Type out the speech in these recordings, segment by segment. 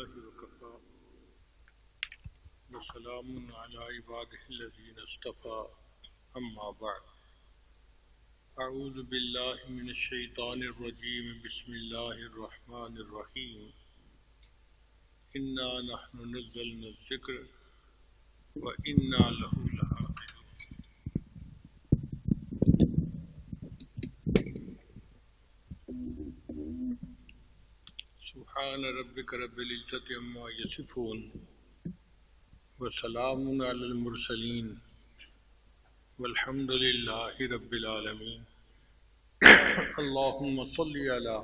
لله وكفى وسلام على عباده الذين اصطفى أما بعد أعوذ بالله من الشيطان الرجيم بسم الله الرحمن الرحيم إنا نحن نزلنا الذكر وإنا له لحافظون سبحان ربك رب العزة عما يصفون وسلام على المرسلين والحمد لله رب العالمين اللهم صل على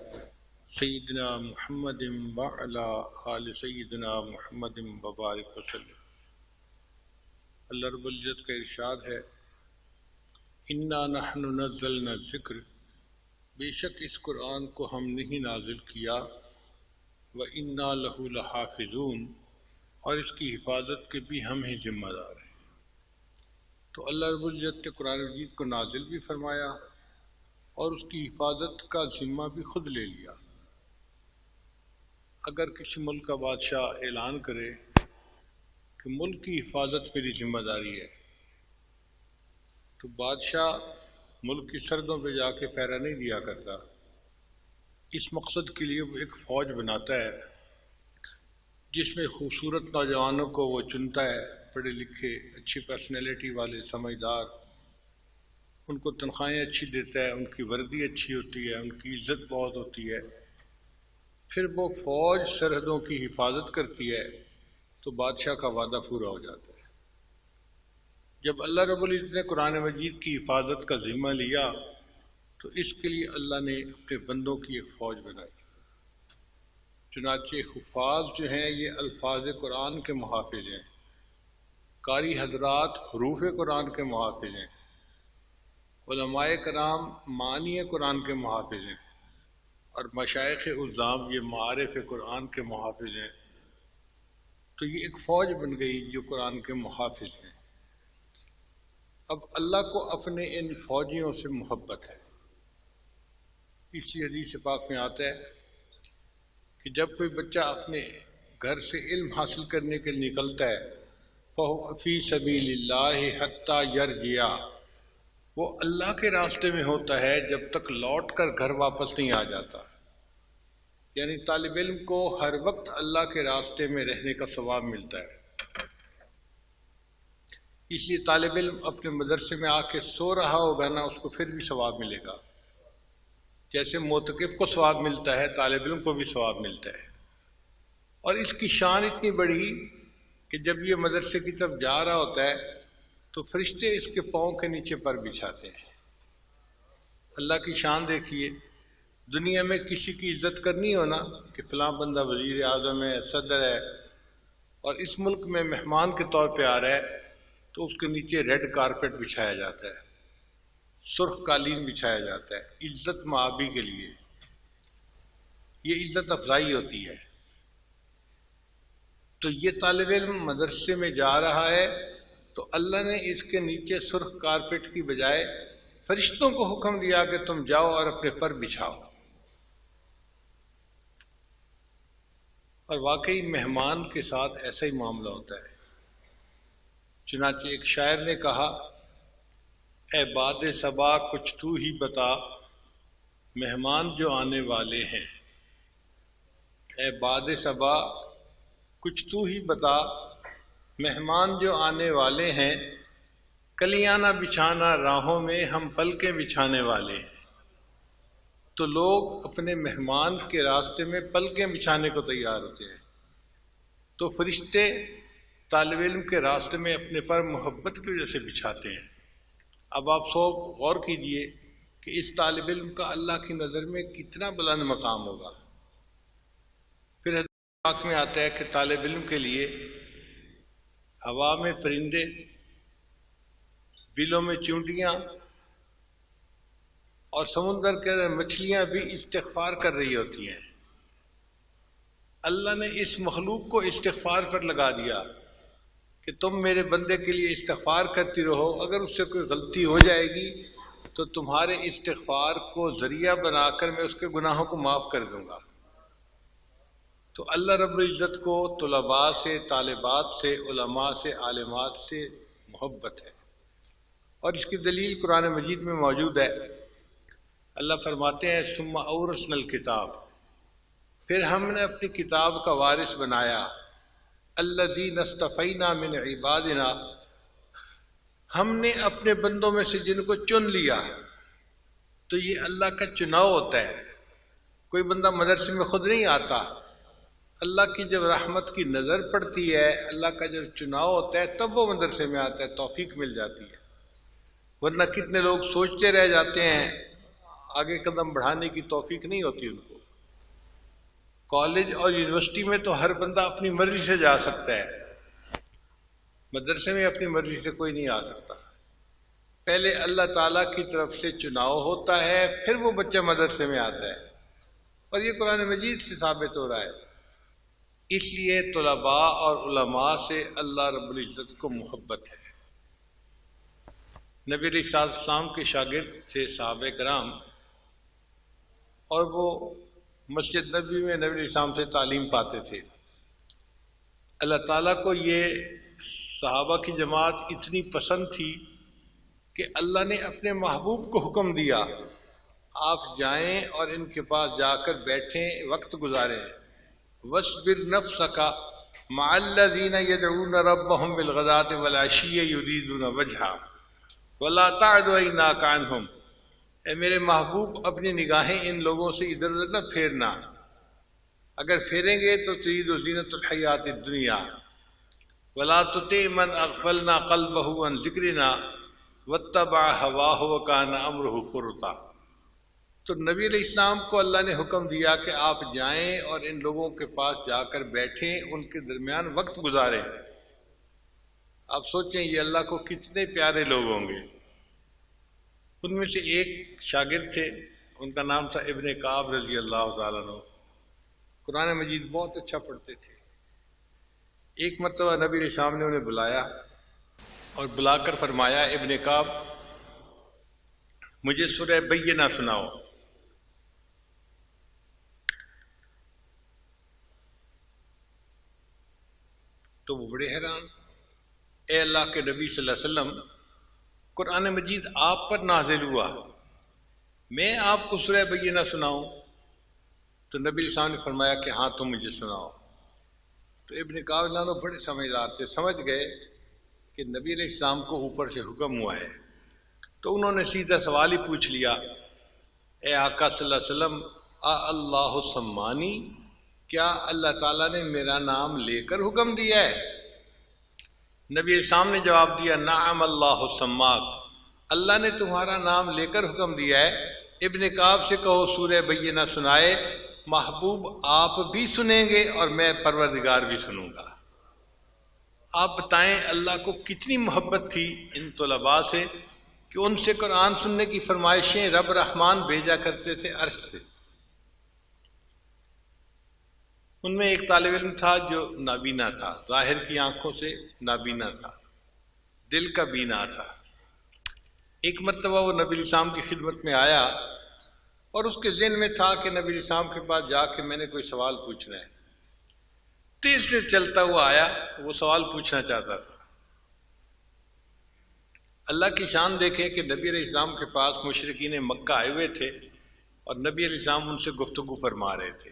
سيدنا محمد وعلى آل سيدنا محمد وبارك وسلم۔ اللہ رب العزت کا ارشاد ہے انا نحن نزلنا الذکر، بے شک اس قرآن کو ہم نے ہی نازل کیا، وَإِنَّا لَهُ لَحَافِظُونَ، اور اس کی حفاظت کے بھی ہم ہی ذمہ دار ہیں۔ تو اللہ رب العزت نے قرآن مجید کو نازل بھی فرمایا اور اس کی حفاظت کا ذمہ بھی خود لے لیا۔ اگر کسی ملک کا بادشاہ اعلان کرے کہ ملک کی حفاظت میری ذمہ داری ہے، تو بادشاہ ملک کی سرحدوں پہ جا کے پہرا نہیں دیا کرتا، اس مقصد کے لیے وہ ایک فوج بناتا ہے جس میں خوبصورت نوجوانوں کو وہ چنتا ہے، پڑھے لکھے اچھی پرسنالٹی والے سمجھدار، ان کو تنخواہیں اچھی دیتا ہے، ان کی وردی اچھی ہوتی ہے، ان کی عزت بہت ہوتی ہے، پھر وہ فوج سرحدوں کی حفاظت کرتی ہے تو بادشاہ کا وعدہ پورا ہو جاتا ہے۔ جب اللہ رب العزت نے قرآن مجید کی حفاظت کا ذمہ لیا تو اس کے لیے اللہ نے اپنے بندوں کی ایک فوج بنائی۔ چنانچہ حفاظ جو ہیں یہ الفاظ قرآن کے محافظ ہیں، قاری حضرات حروف قرآن کے محافظ ہیں، علماء کرام معانی قرآن کے محافظ ہیں، اور مشائخ عظام یہ معارف قرآن کے محافظ ہیں۔ تو یہ ایک فوج بن گئی جو قرآن کے محافظ ہیں۔ اب اللہ کو اپنے ان فوجیوں سے محبت ہے۔ اسی حدیث پاک میں آتا ہے کہ جب کوئی بچہ اپنے گھر سے علم حاصل کرنے کے لیے نکلتا ہے فَهُوَ فِي سَبِيلِ اللَّهِ حَتَّى يَرْجِعَ، وہ اللہ کے راستے میں ہوتا ہے جب تک لوٹ کر گھر واپس نہیں آ جاتا۔ یعنی طالب علم کو ہر وقت اللہ کے راستے میں رہنے کا ثواب ملتا ہے۔ اس لیے طالب علم اپنے مدرسے میں آ کے سو رہا ہوگا نا، اس کو پھر بھی ثواب ملے گا۔ جیسے معتکف کو ثواب ملتا ہے، طالب علم کو بھی ثواب ملتا ہے۔ اور اس کی شان اتنی بڑی کہ جب یہ مدرسے کی طرف جا رہا ہوتا ہے تو فرشتے اس کے پاؤں کے نیچے پر بچھاتے ہیں۔ اللہ کی شان دیکھیے، دنیا میں کسی کی عزت کرنی ہو نا کہ فلاں بندہ وزیر اعظم ہے، صدر ہے، اور اس ملک میں مہمان کے طور پہ آ رہا ہے تو اس کے نیچے ریڈ کارپٹ بچھایا جاتا ہے، سرخ قالین بچھایا جاتا ہے، عزت معابی کے لیے۔ یہ عزت افزائی ہوتی ہے۔ تو یہ طالب علم مدرسے میں جا رہا ہے تو اللہ نے اس کے نیچے سرخ کارپٹ کی بجائے فرشتوں کو حکم دیا کہ تم جاؤ اور اپنے پر بچھاؤ۔ اور واقعی مہمان کے ساتھ ایسا ہی معاملہ ہوتا ہے۔ چنانچہ ایک شاعر نے کہا اے باد صبا کچھ تو ہی بتا، مہمان جو آنے والے ہیں۔ اے باد صبا کچھ تو ہی بتا، مہمان جو آنے والے ہیں، کلیاں نہ بچھانا راہوں میں، ہم پلکیں بچھانے والے ہیں۔ تو لوگ اپنے مہمان کے راستے میں پلکیں بچھانے کو تیار ہوتے ہیں۔ تو فرشتے طالب علم کے راستے میں اپنے پر محبت کی وجہ سے بچھاتے ہیں۔ اب آپ سب غور کیجئے کہ اس طالب علم کا اللہ کی نظر میں کتنا بلند مقام ہوگا۔ پھر حدیث پاک میں آتا ہے کہ طالب علم کے لیے ہوا میں پرندے، بلوں میں چونٹیاں اور سمندر کے اندر مچھلیاں بھی استغفار کر رہی ہوتی ہیں۔ اللہ نے اس مخلوق کو استغفار پر لگا دیا کہ تم میرے بندے کے لیے استغفار کرتی رہو، اگر اس سے کوئی غلطی ہو جائے گی تو تمہارے استغفار کو ذریعہ بنا کر میں اس کے گناہوں کو معاف کر دوں گا۔ تو اللہ رب العزت کو طلباء سے، طالبات سے، علماء سے، عالمات سے محبت ہے، اور اس کی دلیل قرآن مجید میں موجود ہے۔ اللہ فرماتے ہیں ثم اورثنا الکتاب، پھر ہم نے اپنی کتاب کا وارث بنایا، الذین اصطفینا من عبادنا، ہم نے اپنے بندوں میں سے جن کو چن لیا۔ تو یہ اللہ کا چناؤ ہوتا ہے، کوئی بندہ مدرسے میں خود نہیں آتا، اللہ کی جب رحمت کی نظر پڑتی ہے، اللہ کا جب چناؤ ہوتا ہے تب وہ مدرسے میں آتا ہے، توفیق مل جاتی ہے۔ ورنہ کتنے لوگ سوچتے رہ جاتے ہیں، آگے قدم بڑھانے کی توفیق نہیں ہوتی ان کو۔ کالج اور یونیورسٹی میں تو ہر بندہ اپنی مرضی سے جا سکتا ہے، مدرسے میں اپنی مرضی سے کوئی نہیں آ سکتا۔ پہلے اللہ تعالیٰ کی طرف سے چناؤ ہوتا ہے، پھر وہ بچہ مدرسے میں آتا ہے، اور یہ قرآن مجید سے ثابت ہو رہا ہے۔ اس لیے طلباء اور علماء سے اللہ رب العزت کو محبت ہے۔ نبی علیہ السلام کے شاگرد تھے صحابہ کرام، اور وہ مسجد نبی میں نبی علیہ السلام سے تعلیم پاتے تھے۔ اللہ تعالیٰ کو یہ صحابہ کی جماعت اتنی پسند تھی کہ اللہ نے اپنے محبوب کو حکم دیا آپ جائیں اور ان کے پاس جا کر بیٹھیں، وقت گزاریں۔ وَاصْبِرْ نَفْسَكَ مَعَ الَّذِينَ يَدْعُونَ رَبَّهُمْ بِالْغَدَاةِ وَالْعَشِيِّ يُرِيدُونَ وَجْهَهُ وَلَا تَعْدُ عَيْنَاكَ عَنْهُمْ، اے میرے محبوب اپنی نگاہیں ان لوگوں سے ادھر ادھر نہ پھیرنا، اگر پھیریں گے تو تريد زینۃ الحیات الدنیا، وَلَا تُطِعْ مَنْ أَغْفَلْنَا قَلْبَهُ عَنْ ذِكْرِنَا وَاتَّبَعَ هَوَاهُ وَكَانَ أَمْرُهُ فُرُطًا۔ تو نبی علیہ السلام کو اللہ نے حکم دیا کہ آپ جائیں اور ان لوگوں کے پاس جا کر بیٹھیں، ان کے درمیان وقت گزاریں۔ آپ سوچیں یہ اللہ کو کتنے پیارے لوگ ہوں گے۔ ان میں سے ایک شاگرد تھے، ان کا نام تھا ابن کعب رضی اللہ تعالیٰ عنہ، قرآن مجید بہت اچھا پڑھتے تھے۔ ایک مرتبہ نبی علیہ السلام نے انہیں بلایا اور بلا کر فرمایا ابن کعب مجھے سورہ بینہ سناؤ۔ تو وہ بڑے حیران، اے اللہ کے نبی صلی اللہ علیہ وسلم، قرآن مجید آپ پر نازل ہوا، میں آپ کو سورہ بینہ سناؤں؟ تو نبی علیہ السلام نے فرمایا کہ ہاں تم مجھے سناؤ۔ تو ابن کعب لانو بڑے سمجھدار تھے، سمجھ گئے کہ نبی علیہ السلام کو اوپر سے حکم ہوا ہے، تو انہوں نے سیدھا سوال ہی پوچھ لیا، اے آقا صلی اللہ علیہ وسلم، اللہ سمانی، کیا اللہ تعالیٰ نے میرا نام لے کر حکم دیا ہے؟ نبی علیہ السلام نے جواب دیا، نعم اللہ سماک، اللہ نے تمہارا نام لے کر حکم دیا ہے۔ ابن کعب سے کہو سورہ بینہ سنائے، محبوب آپ بھی سنیں گے اور میں پروردگار بھی سنوں گا۔ آپ بتائیں اللہ کو کتنی محبت تھی ان طلباء سے کہ ان سے قرآن سننے کی فرمائشیں رب رحمان بھیجا کرتے تھے عرش سے۔ ان میں ایک طالب علم تھا جو نابینا تھا، ظاہر کی آنکھوں سے نابینا تھا، دل کا بینا تھا۔ ایک مرتبہ وہ نبی علیہ السلام کی خدمت میں آیا اور اس کے ذہن میں تھا کہ نبی علیہ السلام کے پاس جا کے میں نے کوئی سوال پوچھنا ہے۔ تیز سے چلتا ہوا آیا، وہ سوال پوچھنا چاہتا تھا۔ اللہ کی شان دیکھیں کہ نبی علیہ السلام کے پاس مشرکین مکہ آئے ہوئے تھے اور نبی علیہ السلام ان سے گفتگو فرما رہے تھے۔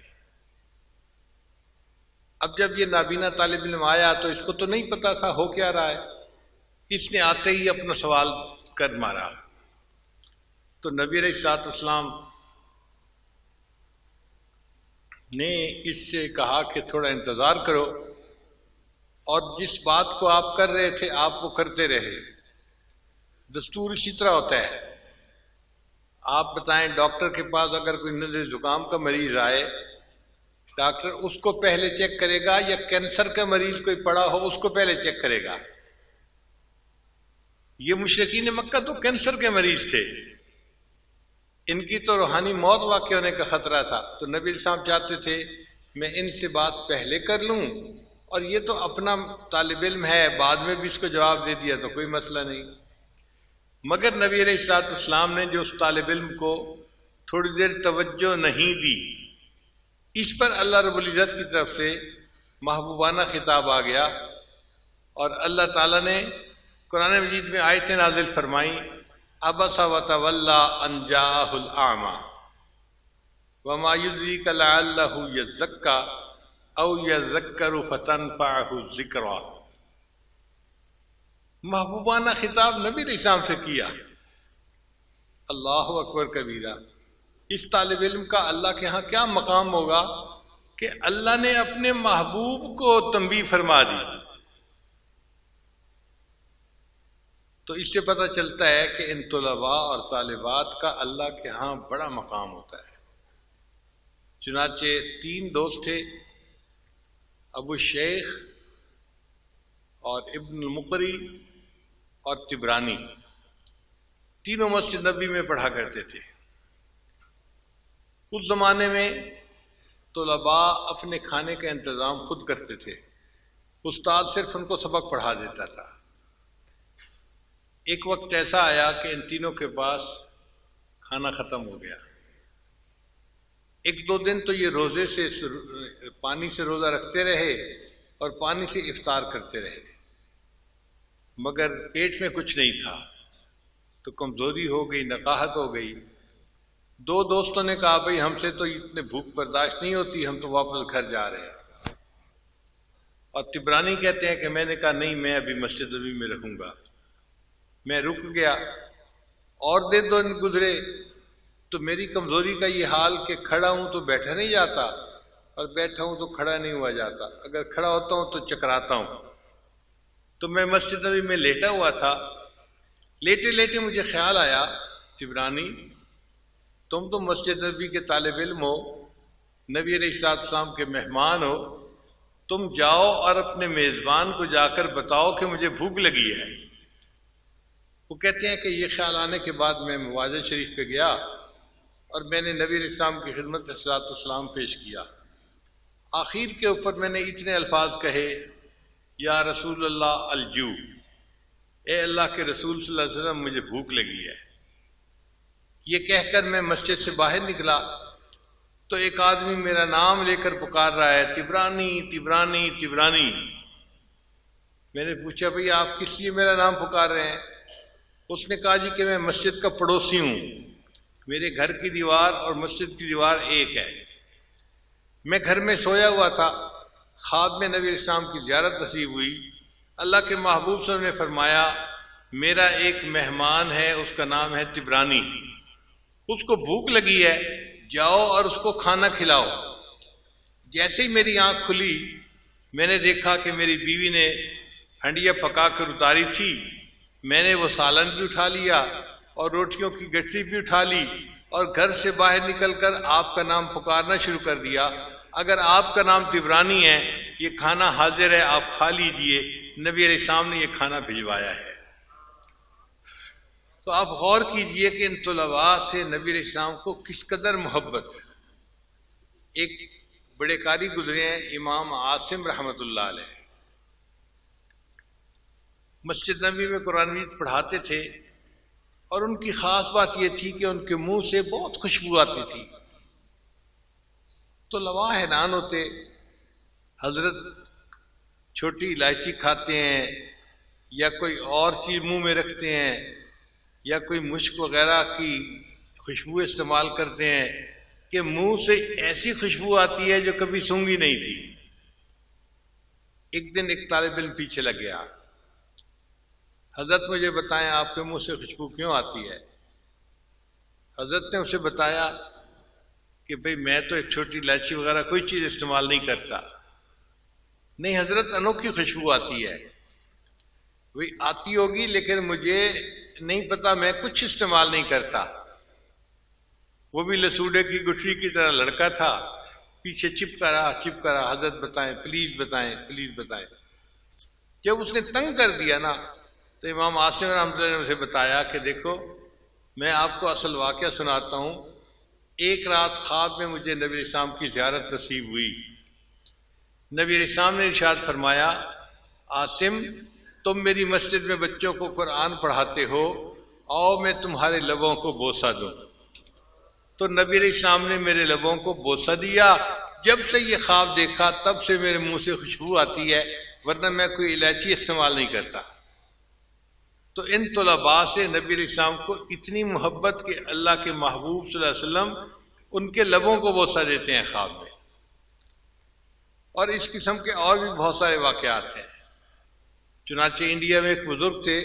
اب جب یہ نابینا طالب علم آیا تو اس کو تو نہیں پتا تھا ہو کیا رہا ہے، اس نے آتے ہی اپنا سوال کر مارا۔ تو نبی علیہ السلام نے اس سے کہا کہ تھوڑا انتظار کرو، اور جس بات کو آپ کر رہے تھے آپ وہ کرتے رہے۔ دستور اسی طرح ہوتا ہے، آپ بتائیں ڈاکٹر کے پاس اگر کوئی نزلہ زکام کا مریض آئے، ڈاکٹر اس کو پہلے چیک کرے گا یا کینسر کا مریض کوئی پڑا ہو اس کو پہلے چیک کرے گا؟ یہ مشرکین مکہ تو کینسر کے مریض تھے، ان کی تو روحانی موت واقع ہونے کا خطرہ تھا، تو نبی علیہ السلام چاہتے تھے میں ان سے بات پہلے کر لوں، اور یہ تو اپنا طالب علم ہے، بعد میں بھی اس کو جواب دے دیا تو کوئی مسئلہ نہیں۔ مگر نبی علیہ السلام نے جو اس طالب علم کو تھوڑی دیر توجہ نہیں دی، اس پر اللہ رب العزت کی طرف سے محبوبانہ خطاب آ گیا، اور اللہ تعالیٰ نے قرآن مجید میں آیتیں نازل فرمائیں، عبس وتولی ان جاءہ الاعمی وما یدریک لعلہ یزکی او یذکر فتنفعہ الذکریٰ۔ محبوبانہ خطاب نبی علیہ السلام سے کیا۔ اللہ اکبر کبیرہ، اس طالب علم کا اللہ کے ہاں کیا مقام ہوگا کہ اللہ نے اپنے محبوب کو تنبیہ فرما دی۔ تو اس سے پتہ چلتا ہے کہ ان طلباء اور طالبات کا اللہ کے ہاں بڑا مقام ہوتا ہے۔ چنانچہ 3 دوست تھے، ابو شیخ اور ابن المقری اور طبرانی، تینوں مسجد نبی میں پڑھا کرتے تھے۔ اس زمانے میں طلباء اپنے کھانے کا انتظام خود کرتے تھے، استاد صرف ان کو سبق پڑھا دیتا تھا۔ ایک وقت ایسا آیا کہ ان تینوں کے پاس کھانا ختم ہو گیا۔ 1-2 دن تو یہ روزے سے پانی سے روزہ رکھتے رہے اور پانی سے افطار کرتے رہے، مگر پیٹ میں کچھ نہیں تھا، تو کمزوری ہو گئی، نقاہت ہو گئی۔ 2 دوستوں نے کہا بھئی ہم سے تو اتنے بھوک برداشت نہیں ہوتی، ہم تو واپس گھر جا رہے ہیں۔ اور طبرانی کہتے ہیں کہ میں نے کہا نہیں، میں ابھی مسجد نبوی میں رہوں گا۔ میں رک گیا، اور 2 دن گزرے تو میری کمزوری کا یہ حال کہ کھڑا ہوں تو بیٹھا نہیں جاتا، اور بیٹھا ہوں تو کھڑا نہیں ہوا جاتا، اگر کھڑا ہوتا ہوں تو چکراتا ہوں۔ تو میں مسجد نبوی میں لیٹا ہوا تھا، لیٹے لیٹے مجھے خیال آیا، طبرانی تم تو مسجد نبی کے طالب علم ہو، نبی علیہ السلام کے مہمان ہو، تم جاؤ اور اپنے میزبان کو جا کر بتاؤ کہ مجھے بھوک لگی ہے۔ وہ کہتے ہیں کہ یہ خیال آنے کے بعد میں مواضع شریف پہ گیا اور میں نے نبی علیہ السلام کی خدمت صلاۃ والسلام پیش کیا۔ آخر کے اوپر میں نے اتنے الفاظ کہے، یا رسول اللہ الجو، اے اللہ کے رسول صلی اللہ علیہ وسلم مجھے بھوک لگی ہے۔ یہ کہہ کر میں مسجد سے باہر نکلا تو ایک آدمی میرا نام لے کر پکار رہا ہے، طبرانی طبرانی طبرانی۔ میں نے پوچھا بھئی آپ کس لیے میرا نام پکار رہے ہیں؟ اس نے کہا جی کہ میں مسجد کا پڑوسی ہوں، میرے گھر کی دیوار اور مسجد کی دیوار ایک ہے۔ میں گھر میں سویا ہوا تھا، خواب میں نبی علیہ السلام کی زیارت نصیب ہوئی۔ اللہ کے محبوب صلی اللہ علیہ وسلم نے فرمایا میرا ایک مہمان ہے، اس کا نام ہے طبرانی، اس کو بھوک لگی ہے، جاؤ اور اس کو کھانا کھلاؤ۔ جیسے ہی میری آنکھ کھلی میں نے دیکھا کہ میری بیوی نے ہنڈیا پکا کر اتاری تھی، میں نے وہ سالن بھی اٹھا لیا اور روٹیوں کی گٹھری بھی اٹھا لی اور گھر سے باہر نکل کر آپ کا نام پکارنا شروع کر دیا، اگر آپ کا نام طبرانی ہے، یہ کھانا حاضر ہے، آپ کھا لیجئے، نبی علیہ السلام نے یہ کھانا بھجوایا ہے۔ تو آپ غور کیجئے کہ ان طلباء سے نبی علیہ السلام کو کس قدر محبت۔ ایک بڑے قاری گزرے ہیں امام عاصم رحمۃ اللہ علیہ، مسجد نبی میں قرآن مجید پڑھاتے تھے، اور ان کی خاص بات یہ تھی کہ ان کے منہ سے بہت خوشبو آتی تھی۔ تو طلباء حیران ہوتے، حضرت چھوٹی الائچی کھاتے ہیں یا کوئی اور چیز منہ میں رکھتے ہیں یا کوئی مشک وغیرہ کی خوشبو استعمال کرتے ہیں کہ منہ سے ایسی خوشبو آتی ہے جو کبھی سونگھی نہیں تھی۔ ایک دن ایک طالب علم پیچھے لگ گیا، حضرت مجھے بتائیں آپ کے منہ سے خوشبو کیوں آتی ہے؟ حضرت نے اسے بتایا کہ بھئی میں تو ایک چھوٹی الائچی وغیرہ کوئی چیز استعمال نہیں کرتا۔ نہیں حضرت، انوکھی خوشبو آتی ہے۔ وہی آتی ہوگی لیکن مجھے نہیں پتا، میں کچھ استعمال نہیں کرتا۔ وہ بھی لسوڑے کی گٹھری کی طرح لڑکا تھا، پیچھے چپکا رہا، حضرت بتائیں پلیز بتائیں پلیز بتائیں۔ جب اس نے تنگ کر دیا نا تو امام عاصم رحمۃ اللہ نے اسے بتایا کہ دیکھو میں آپ کو اصل واقعہ سناتا ہوں۔ ایک رات خواب میں مجھے نبی علیہ السلام کی زیارت نصیب ہوئی۔ نبی علیہ السلام نے ارشاد فرمایا عاصم تم میری مسجد میں بچوں کو قرآن پڑھاتے ہو، آؤ میں تمہارے لبوں کو بوسہ دوں۔ تو نبی علیہ السلام نے میرے لبوں کو بوسہ دیا، جب سے یہ خواب دیکھا تب سے میرے منہ سے خوشبو آتی ہے، ورنہ میں کوئی الائچی استعمال نہیں کرتا۔ تو ان طلباء سے نبی علیہ السلام کو اتنی محبت کہ اللہ کے محبوب صلی اللہ علیہ وسلم ان کے لبوں کو بوسہ دیتے ہیں خواب میں۔ اور اس قسم کے اور بھی بہت سارے واقعات ہیں۔ چنانچہ انڈیا میں ایک بزرگ تھے،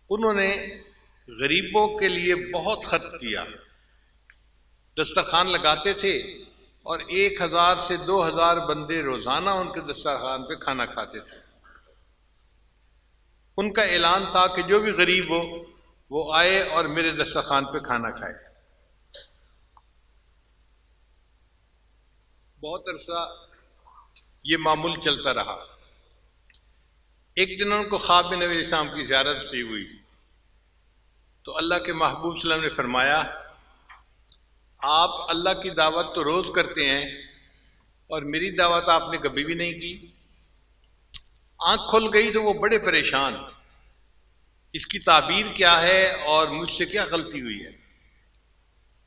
انہوں نے غریبوں کے لیے بہت خرچ کیا، دسترخوان لگاتے تھے اور 1000 سے 2000 بندے روزانہ ان کے دسترخوان پہ کھانا کھاتے تھے۔ ان کا اعلان تھا کہ جو بھی غریب ہو وہ آئے اور میرے دسترخوان پہ کھانا کھائے۔ بہت عرصہ یہ معمول چلتا رہا۔ ایک دن ان کو خواب میں نبی علیہ السلام کی زیارت نصیب ہوئی، تو اللہ کے محبوب صلی اللہ علیہ وسلم نے فرمایا، آپ اللہ کی دعوت تو روز کرتے ہیں اور میری دعوت آپ نے کبھی بھی نہیں کی۔ آنکھ کھل گئی تو وہ بڑے پریشان، اس کی تعبیر کیا ہے اور مجھ سے کیا غلطی ہوئی ہے۔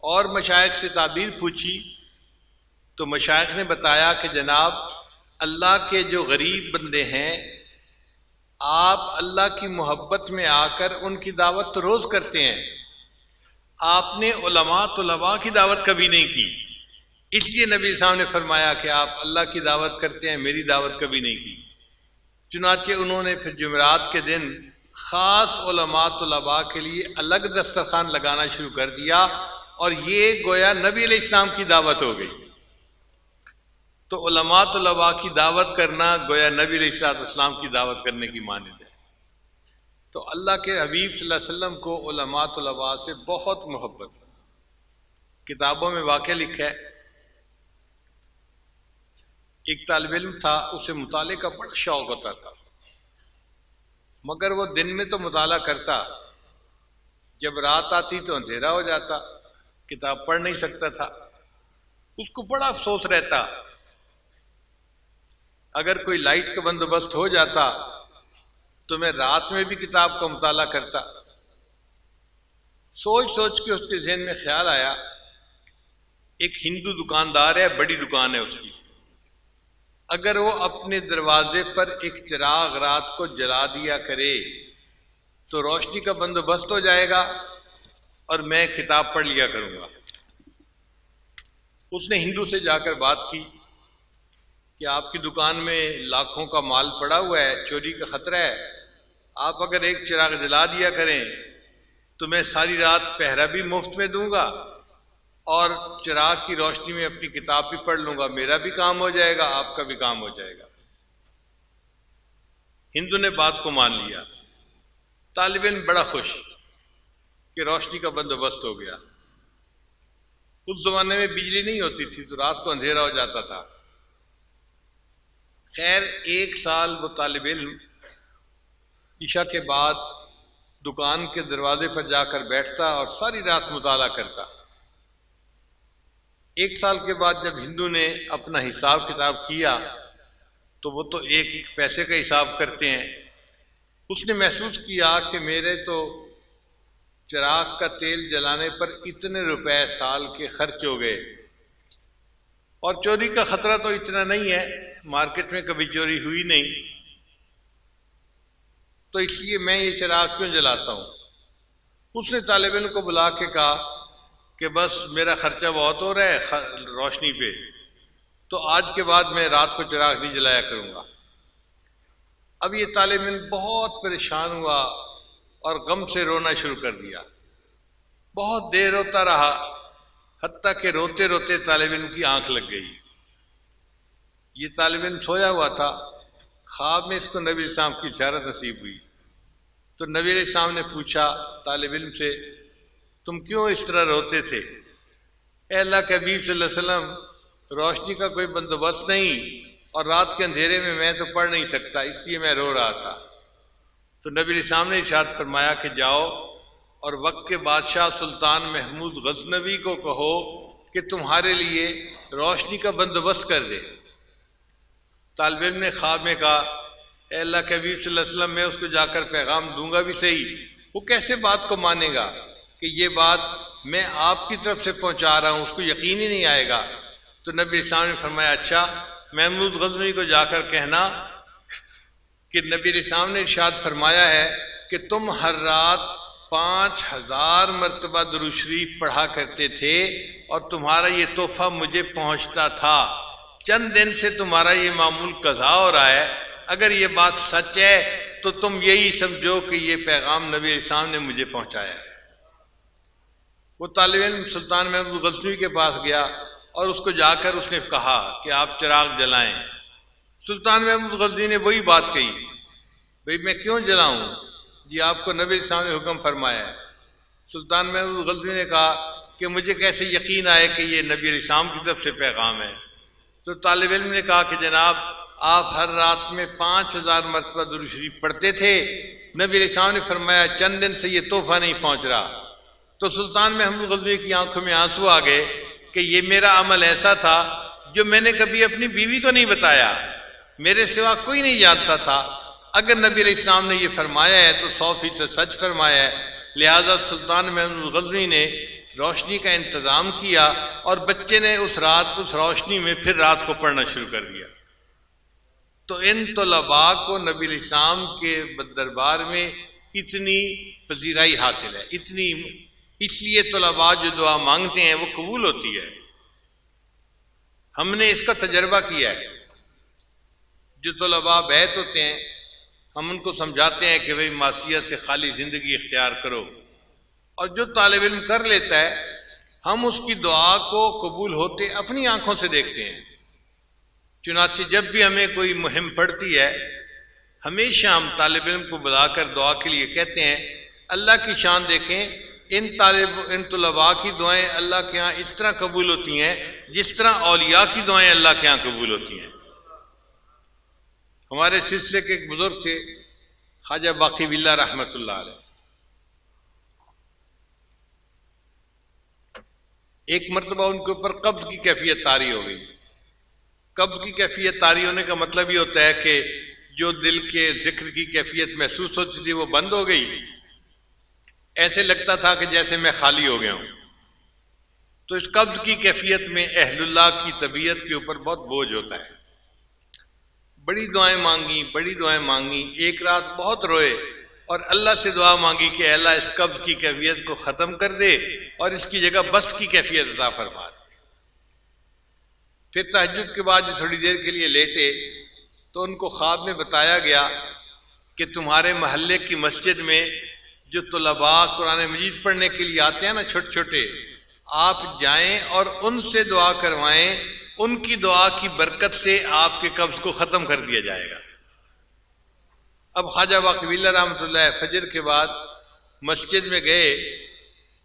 اور مشائخ سے تعبیر پوچھی تو مشائخ نے بتایا کہ جناب، اللہ کے جو غریب بندے ہیں، آپ اللہ کی محبت میں آ کر ان کی دعوت تو روز کرتے ہیں، آپ نے علماء طلباء کی دعوت کبھی نہیں کی، اس لیے نبی صاحب نے فرمایا کہ آپ اللہ کی دعوت کرتے ہیں، میری دعوت کبھی نہیں کی۔ چنانچہ انہوں نے پھر جمعرات کے دن خاص علماء طلباء کے لیے الگ دسترخوان لگانا شروع کر دیا، اور یہ گویا نبی علیہ السلام کی دعوت ہو گئی۔ تو علماء طلباء کی دعوت کرنا گویا نبی علیہ السلام کی دعوت کرنے کی مانند ہے۔ تو اللہ کے حبیب صلی اللہ علیہ وسلم کو علماء طلباء سے بہت محبت ہے۔ کتابوں میں واقعہ لکھا ہے، ایک طالب علم تھا، اسے مطالعے کا بڑا شوق ہوتا تھا، مگر وہ دن میں تو مطالعہ کرتا، جب رات آتی تو اندھیرا ہو جاتا، کتاب پڑھ نہیں سکتا تھا۔ اس کو بڑا افسوس رہتا، اگر کوئی لائٹ کا بندوبست ہو جاتا تو میں رات میں بھی کتاب کا مطالعہ کرتا۔ سوچ سوچ کے اس کے ذہن میں خیال آیا، ایک ہندو دکاندار ہے، بڑی دکان ہے اس کی، اگر وہ اپنے دروازے پر ایک چراغ رات کو جلا دیا کرے تو روشنی کا بندوبست ہو جائے گا اور میں کتاب پڑھ لیا کروں گا۔ اس نے ہندو سے جا کر بات کی کہ آپ کی دکان میں لاکھوں کا مال پڑا ہوا ہے، چوری کا خطرہ ہے، آپ اگر ایک چراغ جلا دیا کریں تو میں ساری رات پہرا بھی مفت میں دوں گا اور چراغ کی روشنی میں اپنی کتاب بھی پڑھ لوں گا، میرا بھی کام ہو جائے گا، آپ کا بھی کام ہو جائے گا۔ ہندو نے بات کو مان لیا۔ طالب علم بڑا خوش کہ روشنی کا بندوبست ہو گیا۔ اس زمانے میں بجلی نہیں ہوتی تھی تو رات کو اندھیرا ہو جاتا تھا۔ خیر 1 سال وہ طالب علم عشاء کے بعد دکان کے دروازے پر جا کر بیٹھتا اور ساری رات مطالعہ کرتا۔ 1 سال کے بعد جب ہندو نے اپنا حساب کتاب کیا تو وہ تو ایک پیسے کا حساب کرتے ہیں، اس نے محسوس کیا کہ میرے تو چراغ کا تیل جلانے پر اتنے روپے سال کے خرچ ہو گئے، اور چوری کا خطرہ تو اتنا نہیں ہے، مارکیٹ میں کبھی چوری ہوئی نہیں، تو اس لیے میں یہ چراغ کیوں جلاتا ہوں۔ اس نے طالب علم کو بلا کے کہا کہ بس میرا خرچہ بہت ہو رہا ہے روشنی پہ، تو آج کے بعد میں رات کو چراغ نہیں جلایا کروں گا۔ اب یہ طالب علم بہت پریشان ہوا اور غم سے رونا شروع کر دیا، بہت دیر روتا رہا، حتیٰ کہ روتے روتے طالب علم کی آنکھ لگ گئی۔ یہ طالب علم سویا ہوا تھا، خواب میں اس کو نبی علیہ السلام کی زیارت نصیب ہوئی، تو نبی علیہ السلام نے پوچھا طالب علم سے، تم کیوں اس طرح روتے تھے؟ اے اللہ کے حبیب صلی اللہ علیہ وسلم، روشنی کا کوئی بندوبست نہیں اور رات کے اندھیرے میں تو پڑھ نہیں سکتا، اس لیے میں رو رہا تھا۔ تو نبی علیہ السلام نے ارشاد فرمایا کہ جاؤ اور وقت کے بادشاہ سلطان محمود غزنوی کو کہو کہ تمہارے لیے روشنی کا بندوبست کر دے۔ طالب علم نے خواب میں کہا، اے اللہ کے حبیب صلی اللہ علیہ وسلم، میں اس کو جا کر پیغام دوں گا بھی صحیح، وہ کیسے بات کو مانے گا کہ یہ بات میں آپ کی طرف سے پہنچا رہا ہوں، اس کو یقین ہی نہیں آئے گا۔ تو نبی اسلام نے فرمایا اچھا محمود غزنوی کو جا کر کہنا کہ نبی اسلام نے ارشاد فرمایا ہے کہ تم ہر رات 5000 مرتبہ درود شریف پڑھا کرتے تھے اور تمہارا یہ تحفہ مجھے پہنچتا تھا، چند دن سے تمہارا یہ معمول قضا ہو رہا ہے، اگر یہ بات سچ ہے تو تم یہی سمجھو کہ یہ پیغام نبی اسلام نے مجھے پہنچایا ہے۔ وہ طالب علم سلطان محمود غزنوی کے پاس گیا اور اس کو جا کر اس نے کہا کہ آپ چراغ جلائیں۔ سلطان محمود غزنوی نے وہی بات کہی، بھئی میں کیوں جلاؤں؟ جی آپ کو نبی اسلام نے حکم فرمایا ہے۔ سلطان محمود غزنوی نے کہا کہ مجھے کیسے یقین آئے کہ یہ نبی علیہ السلام کی طرف سے پیغام ہے؟ تو طالب علم نے کہا کہ جناب آپ ہر رات میں 5000 مرتبہ درود شریف پڑھتے تھے، نبی علیہ السلام نے فرمایا چند دن سے یہ تحفہ نہیں پہنچ رہا۔ تو سلطان محمود غزنوی کی آنکھوں میں آنسو آ گئے کہ یہ میرا عمل ایسا تھا جو میں نے کبھی اپنی بیوی کو نہیں بتایا، میرے سوا کوئی نہیں جانتا تھا، اگر نبی علیہ السلام نے یہ فرمایا ہے تو 100% سچ فرمایا ہے۔ لہذا سلطان محمود غزنوی نے روشنی کا انتظام کیا اور بچے نے اس رات اس روشنی میں پھر رات کو پڑھنا شروع کر دیا۔ تو ان طلباء کو نبی علیہ السلام کے دربار میں اتنی پذیرائی حاصل ہے، اس لیے طلباء جو دعا مانگتے ہیں وہ قبول ہوتی ہے۔ ہم نے اس کا تجربہ کیا ہے۔ جو طلباء بیعت ہوتے ہیں ہم ان کو سمجھاتے ہیں کہ بھئی معصیت سے خالی زندگی اختیار کرو، اور جو طالب علم کر لیتا ہے ہم اس کی دعا کو قبول ہوتے اپنی آنکھوں سے دیکھتے ہیں۔ چنانچہ جب بھی ہمیں کوئی مہم پڑتی ہے ہمیشہ ہم طالب علم کو بلا کر دعا کے لیے کہتے ہیں اللہ کی شان دیکھیں، ان طلباء کی دعائیں اللہ کے ہاں اس طرح قبول ہوتی ہیں جس طرح اولیاء کی دعائیں اللہ کے ہاں قبول ہوتی ہیں۔ ہمارے سلسلے کے ایک بزرگ تھے خواجہ باقی باللہ رحمۃ اللہ علیہ، ایک مرتبہ ان کے اوپر قبض کی کیفیت طاری ہو گئی۔ قبض کی کیفیت طاری ہونے کا مطلب یہ ہوتا ہے کہ جو دل کے ذکر کی کیفیت محسوس ہوتی تھی وہ بند ہو گئی، ایسے لگتا تھا کہ جیسے میں خالی ہو گیا ہوں۔ تو اس قبض کی کیفیت میں اہل اللہ کی طبیعت کے اوپر بہت بوجھ ہوتا ہے۔ بڑی دعائیں مانگی، ایک رات بہت روئے اور اللہ سے دعا مانگی کہ اے اللہ اس قبض کی کیفیت کو ختم کر دے اور اس کی جگہ بست کی کیفیت عطا فرما دے۔ پھر تہجد کے بعد جو تھوڑی دیر کے لیے لیٹے تو ان کو خواب میں بتایا گیا کہ تمہارے محلے کی مسجد میں جو طلباء قرآن مجید پڑھنے کے لیے آتے ہیں نا چھوٹے چھوٹے، آپ جائیں اور ان سے دعا کروائیں، ان کی دعا کی برکت سے آپ کے قبض کو ختم کر دیا جائے گا۔ اب خواجہ باقی باللہ رحمۃ اللہ فجر کے بعد مسجد میں گئے